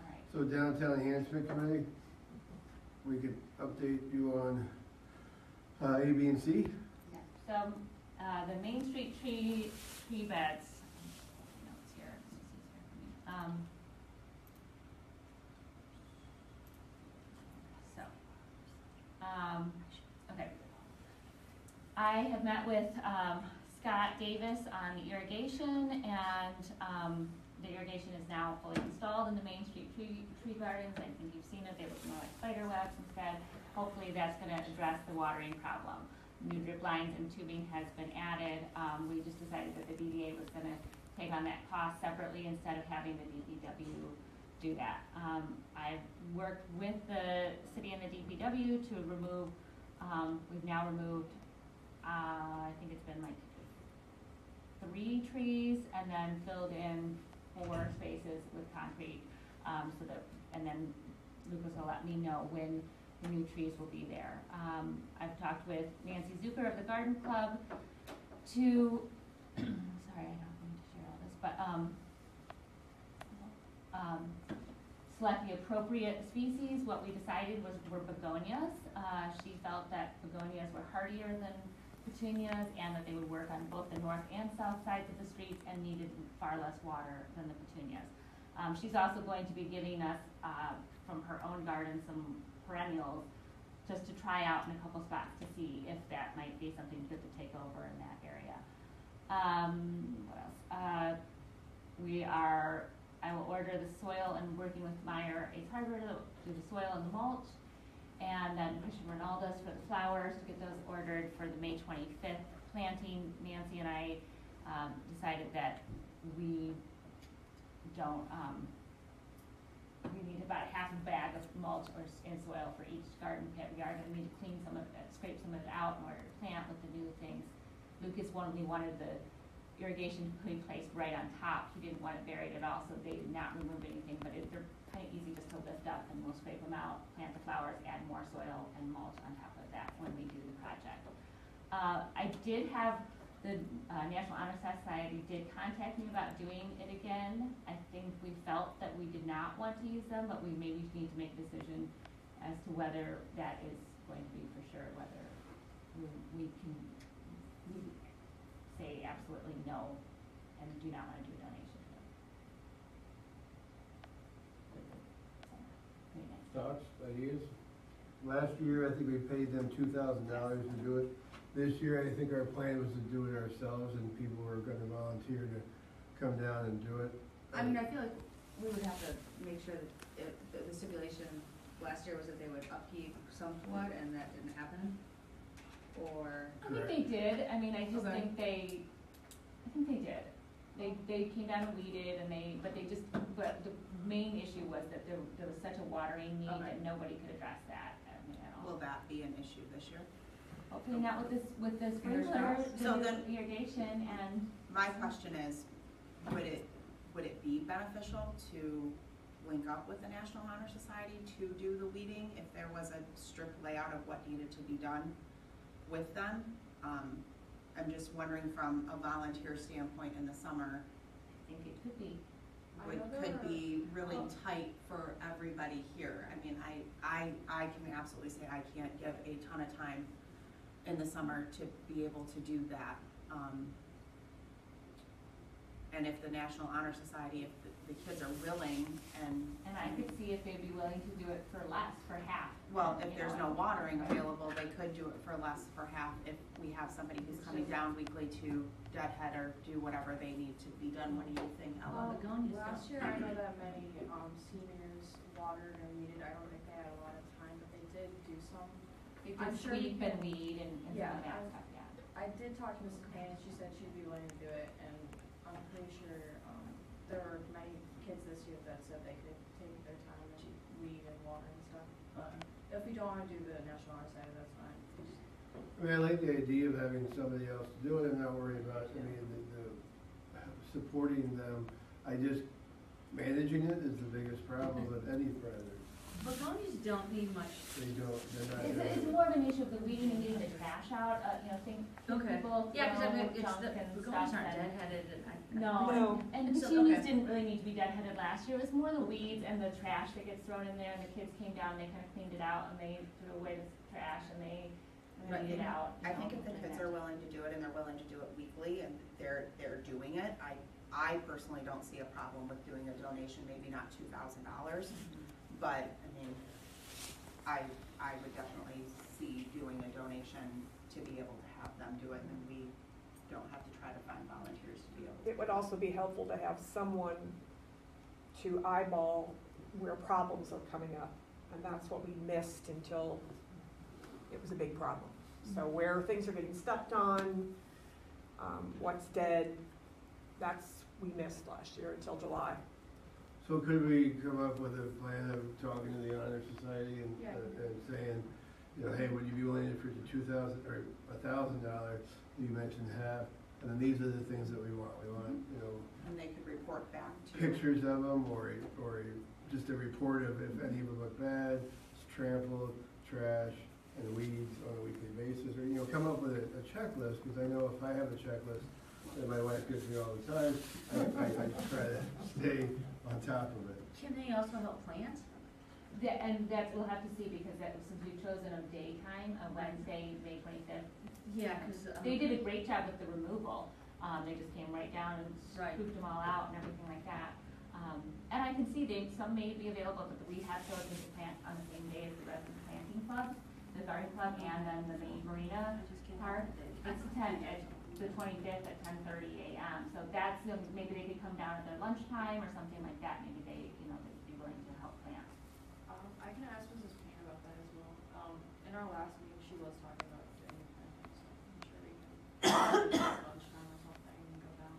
right. so downtown enhancement committee, we could update you on, A, B, and C. Yeah. So, the Main Street tree beds, notes here, this is easier for me. Okay. I have met with, Scott Davis on the irrigation, and, the irrigation is now fully installed in the Main Street tree gardens. I think you've seen it, they look more like spider webs instead. Hopefully that's gonna address the watering problem. New drip lines and tubing has been added. We just decided that the DDA was gonna take on that cost separately instead of having the DPW do that. I've worked with the city and the DPW to remove, we've now removed, I think it's been like 3 trees and then filled in 4 spaces with concrete, so that, and then Lucas will let me know when the new trees will be there. I've talked with Nancy Zucker of the Garden Club to, sorry, I don't mean to share all this, but, select the appropriate species. What we decided were begonias. She felt that begonias were hardier than petunias and that they would work on both the north and south sides of the streets and needed far less water than the petunias. She's also going to be giving us, from her own garden, some perennials just to try out in a couple spots to see if that might be something good to take over in that area. What else? I will order the soil and working with Meyer Ace Harbor to do the soil and the mulch. And then Christian Ronaldo's for the flowers, to get those ordered for the May 25th planting. Nancy and I decided that we don't, we need about half a bag of mulch and soil for each garden pit. We are gonna need to clean some of it, scrape some of it out in order to plant with the new things. Lucas wanted the irrigation put in place right on top. He didn't want it buried at all, so they did not remove anything, but they're kind of easy just to lift up, and we'll scrape them out, plant the flowers, add more soil and mulch on top of that when we do the project. I did have the National Honor Society did contact me about doing it again. I think we felt that we did not want to use them, but we maybe need to make a decision as to whether that is going to be for sure, whether we can say absolutely no and do not want to do a donation to them. Thoughts, ideas? Last year, I think we paid them $2,000 to do it. This year, I think our plan was to do it ourselves, and people were gonna volunteer to come down and do it. I mean, I feel like we would have to make sure that the stipulation last year was that they would upkeep somewhat, and that didn't happen? Or? I think they did. I mean, I just Okay. think they did. They came down and weeded, and but the main issue was that there was such a watering need Okay. that nobody could address that, I mean, at all. Will that be an issue this year? Hopefully not with the Fingers sprinkler, crossed. So the then- irrigation, and My question is, would it be beneficial to link up with the National Honor Society to do the weeding if there was a strict layout of what needed to be done with them? I'm just wondering from a volunteer standpoint in the summer, I think it could be. could be really tight for everybody here. I mean, I can absolutely say I can't give a ton of time in the summer to be able to do that. And if the National Honor Society, if the kids are willing and And I could see if they'd be willing to do it for less, for half. well, if you there's know, no watering available, they could do it for less, for half, if we have somebody who's coming down weekly to deadhead or do whatever they need to be done. What do you think, Ella? Begonias go. Last year, I know that many seniors watered and weeded. I don't think they had a lot of time, but they did do some. They I'm could sure we sweep can- and weed and some Yeah, of that I'm- stuff, yeah. I did talk to Mrs. Payne, and she said she'd be willing to do it, and I'm pretty sure, there were many kids this year that said they could take their time and weed and water and stuff. But if we don't wanna do the National Honor Society, that's fine. I mean, I like the idea of having somebody else do it. I'm not worried about, I mean, the supporting them. I just, managing it is the biggest problem with any predator. Begonias don't need much. They're not. It's more of an issue of the weeding and getting the trash out, think Okay. people Yeah, cause I mean, throw it's junk the, and begonias stuff aren't and- deadheaded and No, No. and So, peonies okay. didn't really need to be deadheaded last year, it was more the weeds and the trash that gets thrown in there, and the kids came down, they kinda cleaned it out, and they threw away the trash, and they Right. weeded it out. I think if the kids are willing to do it and they're willing to do it weekly and they're doing it, I personally don't see a problem with doing a donation, maybe not $2,000, but, I mean, I would definitely see doing a donation to be able to have them do it, and we don't have to try to find volunteers to be able to. It would also be helpful to have someone to eyeball where problems are coming up. And that's what we missed until it was a big problem. So where things are getting stepped on, what's dead, we missed last year until July. So could we come up with a plan of talking to the Honor Society and, Yeah. and saying, hey, would you be willing for the $2,000 or $1,000? You mentioned half, and then these are the things that we want. We want, And they could report back to. pictures of them, or just a report of if any of them look bad, it's trampled, trash, and weeds on a weekly basis, or come up with a checklist. Because I know if I have a checklist that my wife gives me all the time, I try to stay on top of it. Can they also help plant? And that we'll have to see, because since we've chosen a daytime, a Wednesday, May 25th. Yeah, cause. They did a great job with the removal, they just came right down and Right. scooped them all out and everything like that. And I can see some may be available, but we have chosen to plant on the same day as the resident planting club, the garden club, and then the main marina park. It's the 25th at 10:30 a.m. So that's, maybe they could come down at their lunchtime or something like that, maybe they'd be willing to help plant. I can ask Mrs. Payne about that as well. In our last meeting, she was talking about doing the planting, so I'm sure we can lunchtime or something and go down.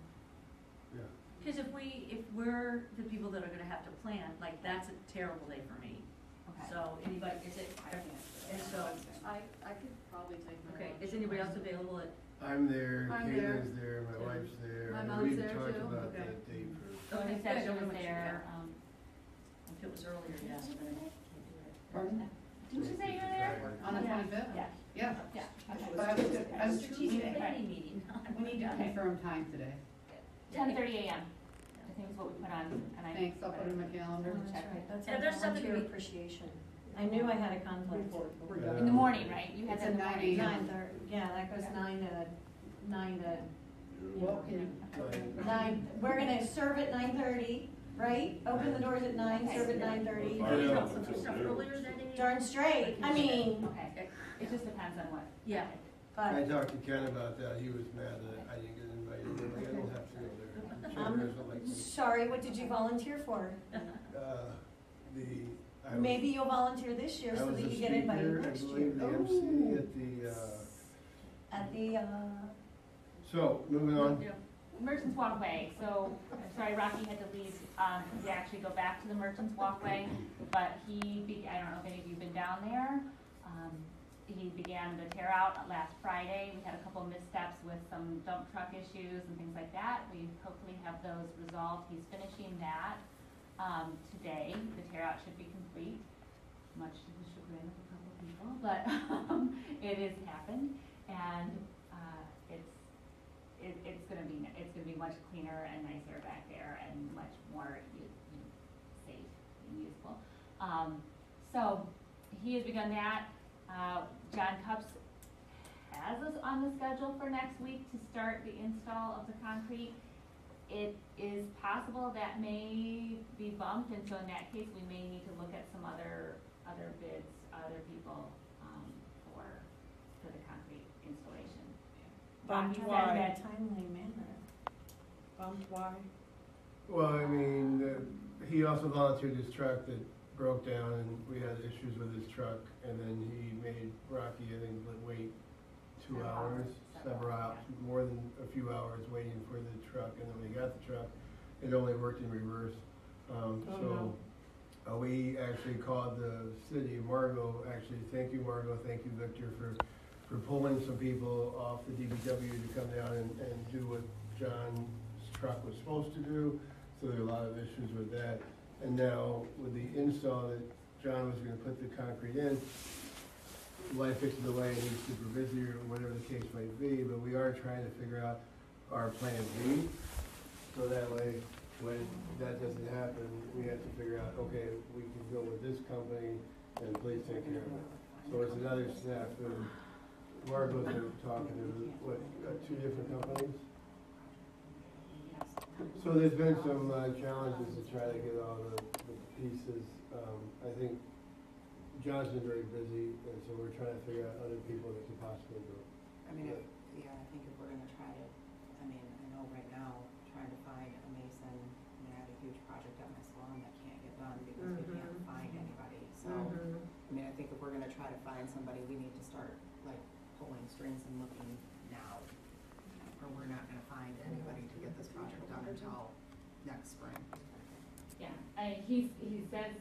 Yeah. Cause if we're the people that are gonna have to plant, like, that's a terrible day for me. Okay. So, anybody, and so, I could probably take my okay, lunch. is anybody else available at, I'm there, I'm Kayla's there, there. my wife's there. My and mom's we've there talked too. about Okay. that date for. Tony Okay, said good. she I was wanna make sure, there, if it was earlier, yes, but I can't do it. Pardon? didn't you say you were there? On the Yeah. 25th? Yeah, Yeah. yeah, okay. But I was, I was Strategic choosing, planning meeting. we need to confirm time today. 10:30 a.m. I think is what we put on, and I. Thanks, I'll put it in my calendar. Oh, that's right, that's Yeah, our there's something volunteer we- appreciation. I knew I had a conflict. In the morning, right? You had It's that in the at 9 morning. a.m. 9:30, yeah, that goes 9 to, Well, can you? 9, we're gonna serve at 9:30, right? Open the doors at 9, serve at 9:30. Can you help some stuff earlier that day? Darn straight, I mean, Okay, it just depends on what. Yeah. I but, talked to Ken about that, he was mad that I didn't get invited, I'm like, I don't have to go there. Chambers don't like me. sorry, what did you volunteer for? I was- Maybe you'll volunteer this year I so was that a you get invited speaker, next I year. believe, the MC at the, so, moving on. Yeah. Merchants Walkway, so, I'm sorry, Rocky had to leave, to actually go back to the Merchants Walkway, but I don't know if any of you have been down there. He began the tear out last Friday. We had a couple missteps with some dump truck issues and things like that. We hopefully have those resolved. He's finishing that, today. The tear out should be complete, much to the chagrin of a couple of people, but, it has happened, and, it's gonna be much cleaner and nicer back there and much more safe and useful. So he has begun that. John Cups has us on the schedule for next week to start the install of the concrete. It is possible that may be bumped, and so in that case, we may need to look at some other bids, other people, for the concrete installation. Bumped Rocky said why? that- Timely manner. Bumped why? Well, I mean, he also volunteered his truck that broke down, and we had issues with his truck, and then he made Rocky, I think, wait 2 hours, several hours, more than a few hours waiting for the truck, and then when he got the truck, it only worked in reverse. We actually called the city of Margot, actually, thank you, Margot, thank you, Victor, for we're pulling some people off the DPW to come down and do what John's truck was supposed to do. So there are a lot of issues with that. And now with the install that John was gonna put the concrete in, life gets in the way and he's super busy or whatever the case might be, but we are trying to figure out our plan B. So that way, when that doesn't happen, we have to figure out, okay, we can go with this company and please take care of it. So it's another snafu. Margot's been talking to, what, 2 different companies? So there's been some challenges to try to get all the pieces. I think John's been very busy, and so we're trying to figure out other people that could possibly do it. I mean, I think if we're gonna try to, I mean, I know right now, trying to find a mason, I mean, I have a huge project at my salon that can't get done because we can't find anybody, so. I mean, I think if we're gonna try to find somebody, we need to start, like, pulling strings and looking now, or we're not gonna find anybody to get this project done until next spring. Yeah, he says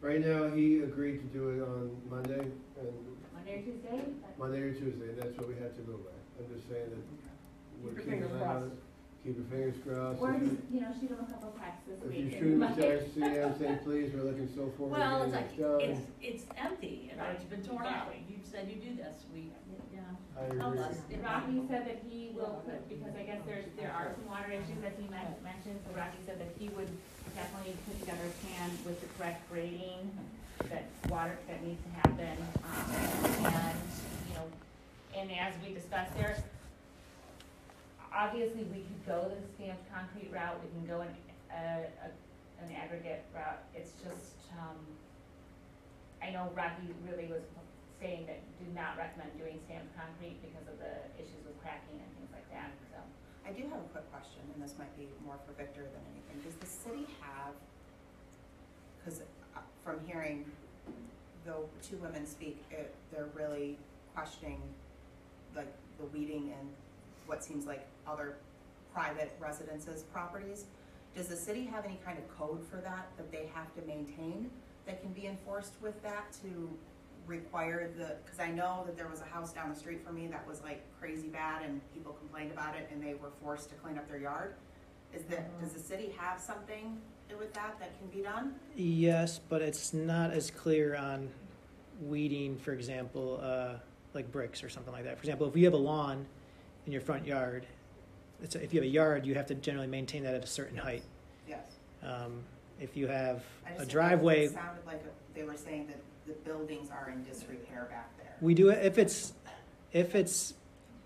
Right now, he agreed to do it on Monday, and Monday or Tuesday, but Monday or Tuesday, that's what we have to go by. I'm just saying that we're Keep your keeping fingers an eye on crossed. it. Keep your fingers crossed. or If just, you- shoot him a couple texts this If week. you and shoot him a Monday- text, saying, please, we're looking so forward to Well, getting it's this like, done. it's empty, and it's been torn out, you said you do this, I help agree. us. Rocky said that he will put, because I guess there are some water issues that he mentioned, so Rocky said that he would definitely put together a plan with the correct grading, that water, that needs to happen, and, and as we discussed there, obviously, we could go the stamped concrete route, we can go an aggregate route, it's just, I know Rocky really was saying that did not recommend doing stamped concrete because of the issues with cracking and things like that, so. I do have a quick question, and this might be more for Victor than anything. Does the city have, because from hearing the 2 women speak, they're really questioning like the weeding and what seems like other private residences' properties. Does the city have any kind of code for that they have to maintain that can be enforced with that to require because I know that there was a house down the street from me that was like crazy bad and people complained about it and they were forced to clean up their yard. Does the city have something with that can be done? Yes, but it's not as clear on weeding, for example, like bricks or something like that. For example, if you have a lawn in your front yard, if you have a yard, you have to generally maintain that at a certain height. Yes. If you have I just a think driveway, it sounded like they were saying that the buildings are in disrepair back there. we do it if it's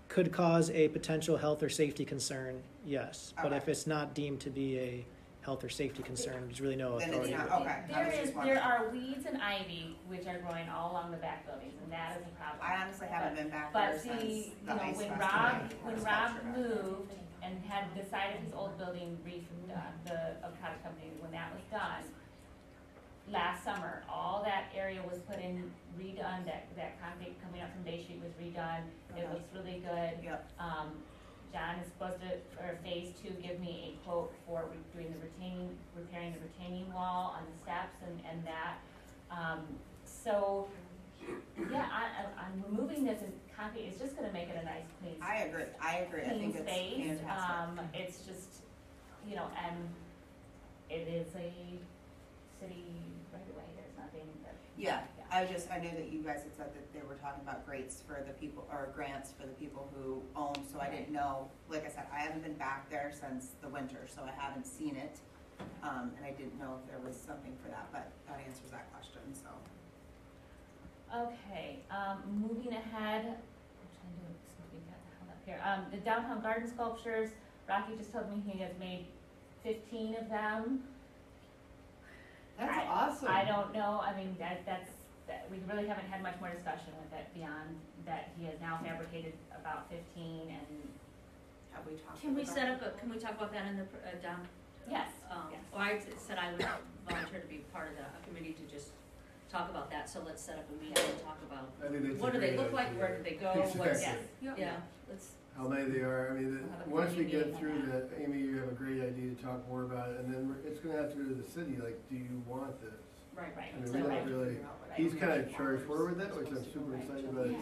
could cause a potential health or safety concern, yes. But if Okay. it's not deemed to be a health or safety concern, there's really no Then it's authority. not, okay. I was just wondering. There are weeds and ivy which are growing all along the back buildings, and that is a problem. I honestly haven't been back But there since see, the ice when festival Rob and moved and had decided his old building of cottage company, when that was done, last summer, all that area was put in, redone, that concrete coming up from Bay Street was redone, it looks really good. Yep. John is supposed to, for phase 2, give me a quote for repairing the retaining wall on the steps and that. So, yeah, I'm removing this in concrete, it's just gonna make it a nice clean. I agree. I Clean think it's space, fantastic. it's just, and it is a city right away, there's nothing that. Yeah, I knew that you guys had said that they were talking about grants for the people who own, so I didn't know, like I said, I haven't been back there since the winter, so I haven't seen it. And I didn't know if there was something for that, but that answers that question, so. Okay, moving ahead, I'm trying to, since we got held up here, the downtown garden sculptures, Rocky just told me he has made 15 of them. That's awesome. I don't know, I mean, we really haven't had much more discussion with it beyond that he has now fabricated about 15 and. Have we talked Can we about can we talk about that in the, down? Yes, yes. Well, I said I would volunteer to be part of a committee to just talk about that, so let's set up a meeting and talk about, I think that's a what do they great look like, idea. where do they go, what's, Exactly. yeah, let's, How many they are, I mean, We'll have a once we committee get meeting through on that. that, Amy, you have a great idea to talk more about it, and then it's gonna have to go to the city, like, do you want this? Right. Right. I mean, So, we right. don't really, he's kind of charged forward with that, which I'm super excited about his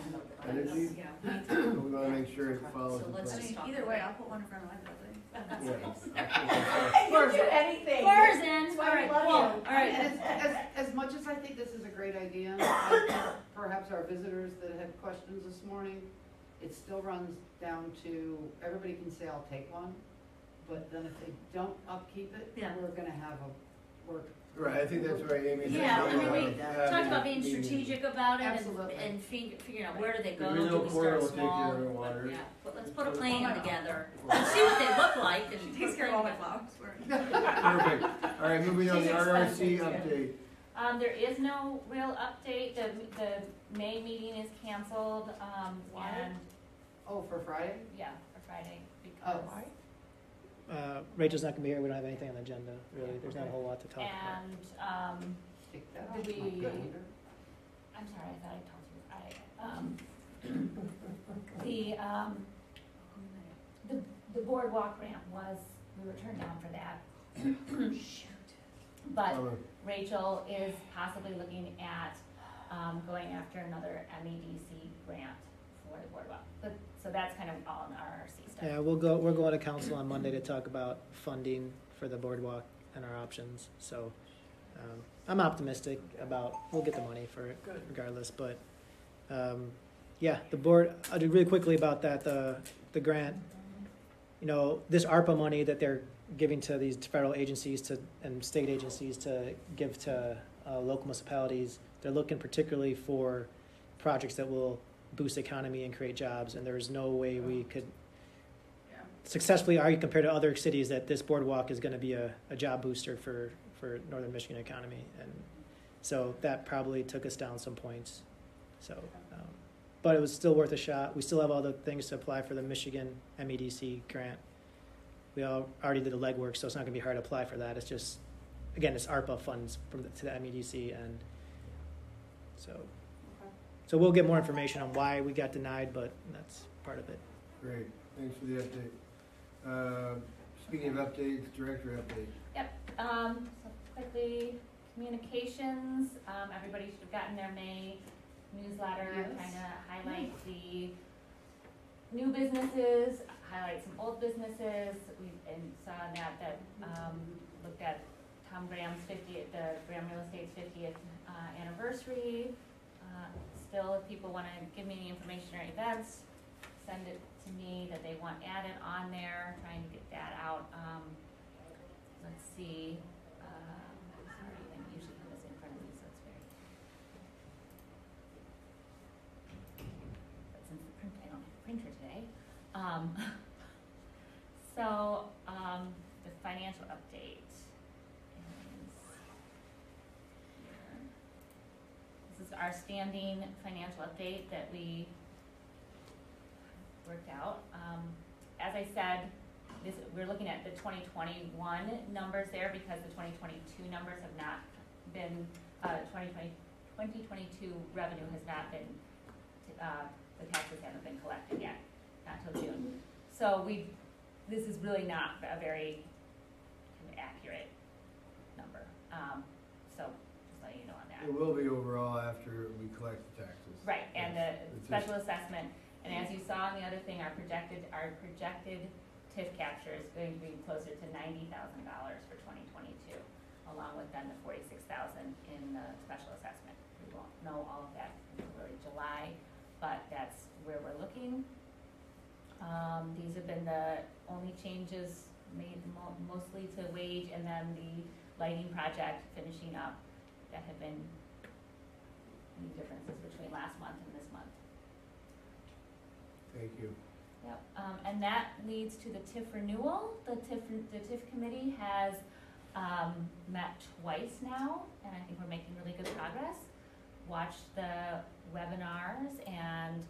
energy. Yeah. But we wanna make sure it follows So the let's plan. just talk Either about way, it. I'll put one in front of my building. Yeah. You'll do anything. Floor's in. That's why All we right, love well, you. all right. As much as I think this is a great idea, I think perhaps our visitors that had questions this morning, it still runs down to, everybody can say, I'll take one, but then if they don't upkeep it, Yeah. we're gonna have a work. Right, I think that's right, Amy. Yeah, I mean, we Yeah, talked about being meeting. strategic about it Absolutely. and figuring out where do they go, The original do we corner start will take small? care of the water. Yeah, let's put a plan together, let's see what they look like and. She takes care of all my flowers. Perfect. All right, moving on, the She's RRC expensive, too. update. There is no real update. The May meeting is canceled, Why? and, Oh, for Friday? yeah, for Friday, Oh, because. why? Rachel's not gonna be here, we don't have anything on the agenda, really, there's not a whole lot to talk about. And, Take that Did off my we- calendar. I'm sorry, I thought I told you, the boardwalk ramp was, we were turned down for that. But Rachel is possibly looking at, going after another MEDC grant for the boardwalk. But, so that's kind of all in the RRC stuff. Yeah, we're going to council on Monday to talk about funding for the boardwalk and our options, so, I'm optimistic about, we'll get the money for it Good. regardless, but, yeah, the board, I'll do really quickly about that, the grant. You know, this ARPA money that they're giving to these federal agencies to, and state agencies to give to, local municipalities, they're looking particularly for projects that will boost the economy and create jobs, and there's no way we could Yeah. successfully argue compared to other cities that this boardwalk is gonna be a job booster for northern Michigan economy, and so that probably took us down some points, so, but it was still worth a shot. We still have all the things to apply for the Michigan MEDC grant. We already did the legwork, so it's not gonna be hard to apply for that, it's just, again, it's ARPA funds to the MEDC, and so we'll get more information on why we got denied, but that's part of it. Great, thanks for the update. Speaking of updates, director update. So quickly, communications, everybody should have gotten their May newsletter, Yes. kinda highlight the new businesses, highlight some old businesses. We saw that, looked at Tom Graham's 50th, the Graham Real Estate's 50th anniversary. Still, if people wanna give me any information or events, send it to me that they want added on there, trying to get that out. Let's see, sorry, I usually have this in front of me, so it's very. But since the print, I don't have a printer today. The financial update is here. This is our standing financial update that we worked out. As I said, we're looking at the 2021 numbers there because the 2022 numbers have not been, 2022 revenue has not been, the taxes haven't been collected yet, not till June. So this is really not a very kind of accurate number. So just letting you know on that. It will be overall after we collect the taxes. Right, and Yes. the It's special assessment, and as you saw on the other thing, our projected TIF capture is going to be closer to $90,000 for 2022, along with then the $46,000 in the special assessment. We won't know all of that until really July, but that's where we're looking. These have been the only changes made mostly to wage, and then the lighting project finishing up that have been any differences between last month and this month. Thank you. Yep, and that leads to the TIF renewal. The TIF committee has met twice now, and I think we're making really good progress. Watched the webinars, and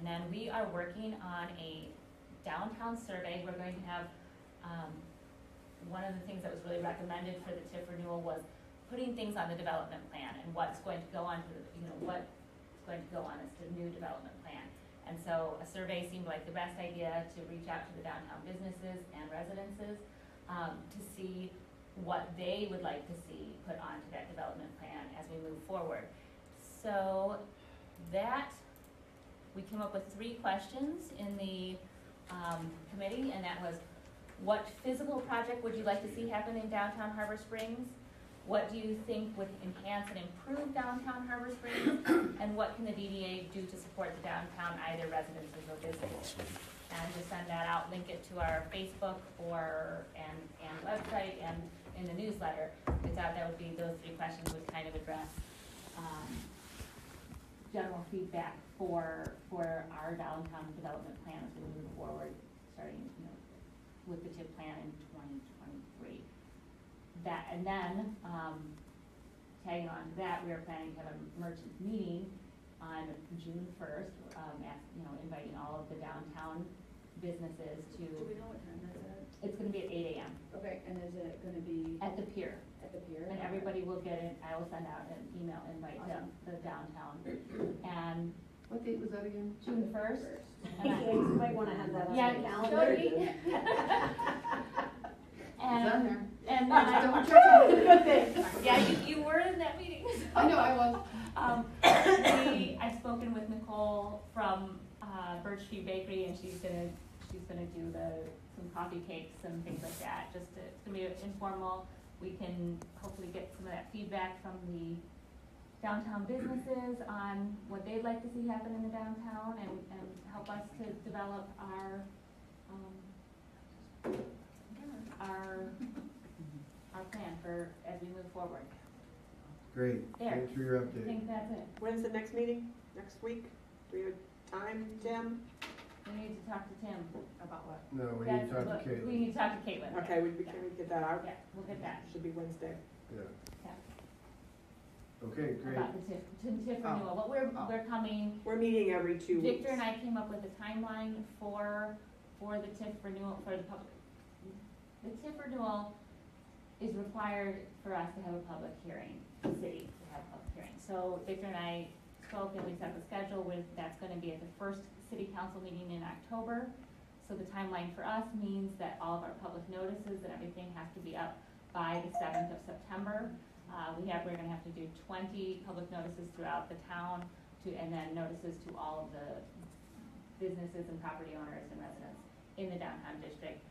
then we are working on a downtown survey. We're going to have, one of the things that was really recommended for the TIF renewal was putting things on the development plan and what's going to go on to, what's going to go on as the new development plan. And so a survey seemed like the best idea to reach out to the downtown businesses and residences to see what they would like to see put onto that development plan as we move forward. So that, we came up with 3 questions in the committee, and that was, what physical project would you like to see happen in downtown Harbor Springs? What do you think would enhance and improve downtown Harbor Springs? And what can the DDA do to support the downtown, either residences or businesses? And just send that out, link it to our Facebook and website and in the newsletter. We thought that would be, those 3 questions would kind of address general feedback for our downtown development plan as we move forward, starting, with the TIP plan in 2023. That, and then, tagging on to that, we are planning to have a merchants meeting on June 1st, inviting all of the downtown businesses to. Do we know what time that's at? It's gonna be at 8 a.m. Okay, and is it gonna be? At the pier. At the pier? And everybody will get it, I will send out an email invite to the downtown. And What date was that again? June 1st. You might wanna have that on Yeah, the calendar. Jody. It's on there. And Just then double checking. Good thing. yeah, you were in that meeting. I know I was. I've spoken with Nicole from Birch Tree Bakery, and she's gonna do some coffee cakes and things like that. It's gonna be informal. We can hopefully get some of that feedback from the downtown businesses on what they'd like to see happen in the downtown, and help us to develop our plan for as we move forward. Great, There. thanks for your I update. think that's it. When's the next meeting? Next week? Do we have time, Tim? We need to talk to Tim. About what? No, we need to talk to We Caitlin. need to talk to Caitlin. Okay, can we get that out? Yeah, we'll get that. Should be Wednesday. Yeah. Yeah. Okay, great. About the TIF Oh. renewal, but we're coming, We're meeting every 2 weeks. Victor and I came up with a timeline for the TIF renewal, for the public. The TIF renewal is required for us to have a public hearing, the city to have a public hearing. So Victor and I spoke and we set the schedule that's gonna be at the first city council meeting in October. So the timeline for us means that all of our public notices and everything has to be up by the 7th of September. We're gonna have to do 20 public notices throughout the town and then notices to all of the businesses and property owners and residents in the downtown district.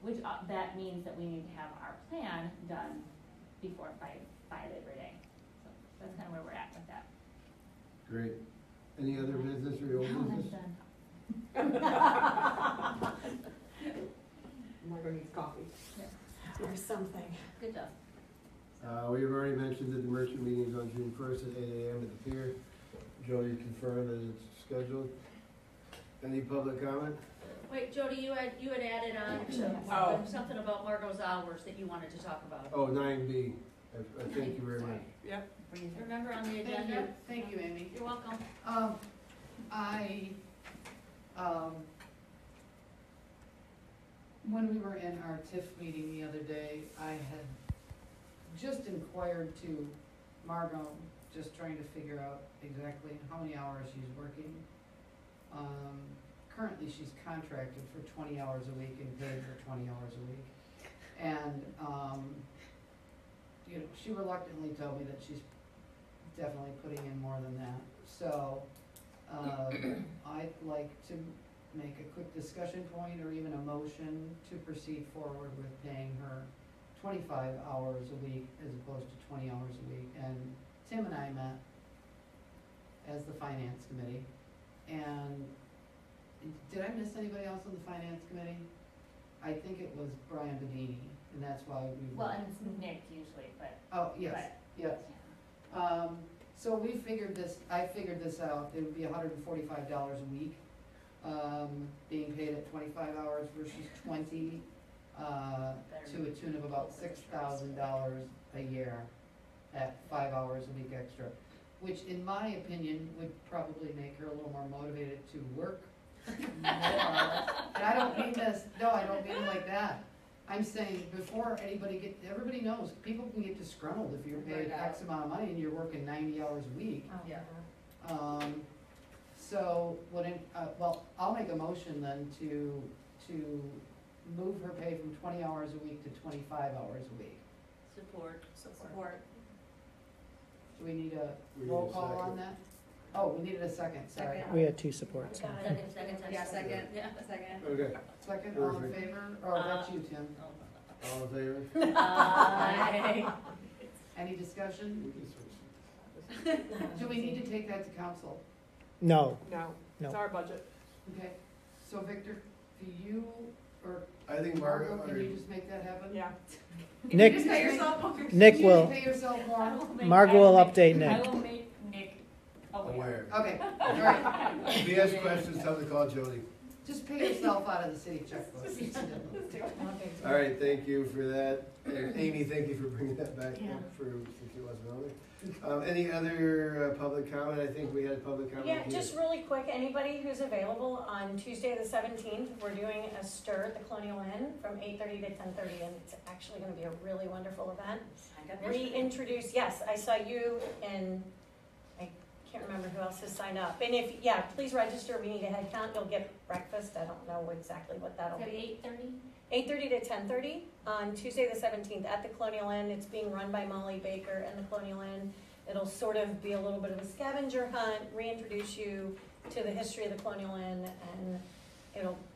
Which that means that we need to have our plan done by Labor Day. So that's kind of where we're at with that. Great. Any other business or old No, that's business? done. Margo needs coffee. Or something. Good job. We've already mentioned that the merchant meeting is on June 1st at 8 a.m. at the pier. Jody confirmed that it's scheduled. Any public comment? Wait, Jody, you had added on to something about Margot's hours that you wanted to talk about. Oh, 9B. I thank you very much. Yep. Remember on the agenda? Thank you, Amy. You're welcome. When we were in our TIF meeting the other day, I had just inquired to Margot, just trying to figure out exactly how many hours she's working. Currently, she's contracted for 20 hours a week and paid for 20 hours a week. And, she reluctantly told me that she's definitely putting in more than that. So, I'd like to make a quick discussion point or even a motion to proceed forward with paying her 25 hours a week as opposed to 20 hours a week. And Tim and I met as the finance committee. And did I miss anybody else on the finance committee? I think it was Brian Bedini, and that's why we. Well, and it's Nick usually, but. Oh, yes, but- yes. So I figured this out, it would be $145 a week, being paid at 25 hours versus 20, to a tune of about $6,000 a year at 5 hours a week extra, which in my opinion would probably make her a little more motivated to work more. And I don't mean this, no, I don't mean it like that. I'm saying before everybody knows, people can get disgruntled if you're paid X amount of money and you're working 90 hours a week. Yeah. So, I'll make a motion then to move her pay from 20 hours a week to 25 hours a week. Support. Support. Do we need a We need roll a call on second. that? Oh, we needed a second, sorry. Second. We had 2 supports. Got it. Second. Yeah, second, Yeah. second. Okay, Second, all in Perfect. favor? Oh, that's you, Tim. all in favor? Aye. Any discussion? We can switch. Do we need to take that to council? No, No, No. it's our budget. Okay, so Victor, do you, or I think Margot, Margaret, can you just make that happen? Yeah. Nick- You just Pay make- yourself more. Nick you will, Pay yourself more? Margaret will update Nick. I will make Nick aware. aware. Okay, all right. If he has questions, tell him to call Jody. Just pay yourself out of the city checkbook. All right, thank you for that. And Amy, thank you for bringing that back Yeah. up for, since you wasn't on there. Any other public comment? I think we had public comment Yeah, here. just really quick, anybody who's available on Tuesday the 17th, we're doing a stir at the Colonial Inn from 8:30 to 10:30, and it's actually gonna be a really wonderful event. Signed up yesterday. Reintroduce, yes, I saw you and I can't remember who else has signed up. And if, yeah, please register, we need a head count, you'll get breakfast, I don't know exactly what that'll It'll be. be 8:30? 8:30 to 10:30 on Tuesday the 17th at the Colonial Inn. It's being run by Molly Baker and the Colonial Inn. It'll sort of be a little bit of a scavenger hunt, reintroduce you to the history of the Colonial Inn, and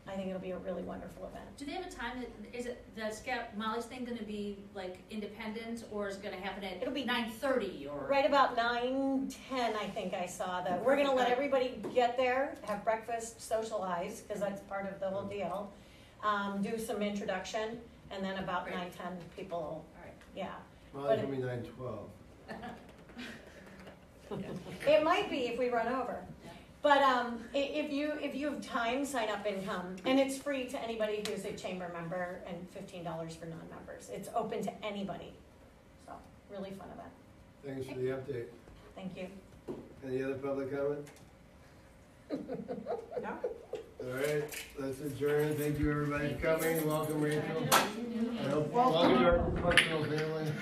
I think it'll be a really wonderful event. Do they have a time that, is it, the Scout Molly's thing gonna be like independent, or is it gonna happen at It'll be 9:30 or? Right about 9:10, I think I saw that. We're gonna let everybody get there, have breakfast, socialize, because that's part of the whole deal. Do some introduction, and then about Great. 9:10, people, All right. yeah. Well, but it's gonna be 9:12. It might be if we run over. But if you have time, sign up and come. And it's free to anybody who's a chamber member and $15 for non-members. It's open to anybody. So, really fun event. Thanks for the update. Thank you. Any other public comment? No? All right, let's adjourn. Thank you, everybody, for coming. Welcome, Rachel. I hope, Welcome. welcome to our functional family.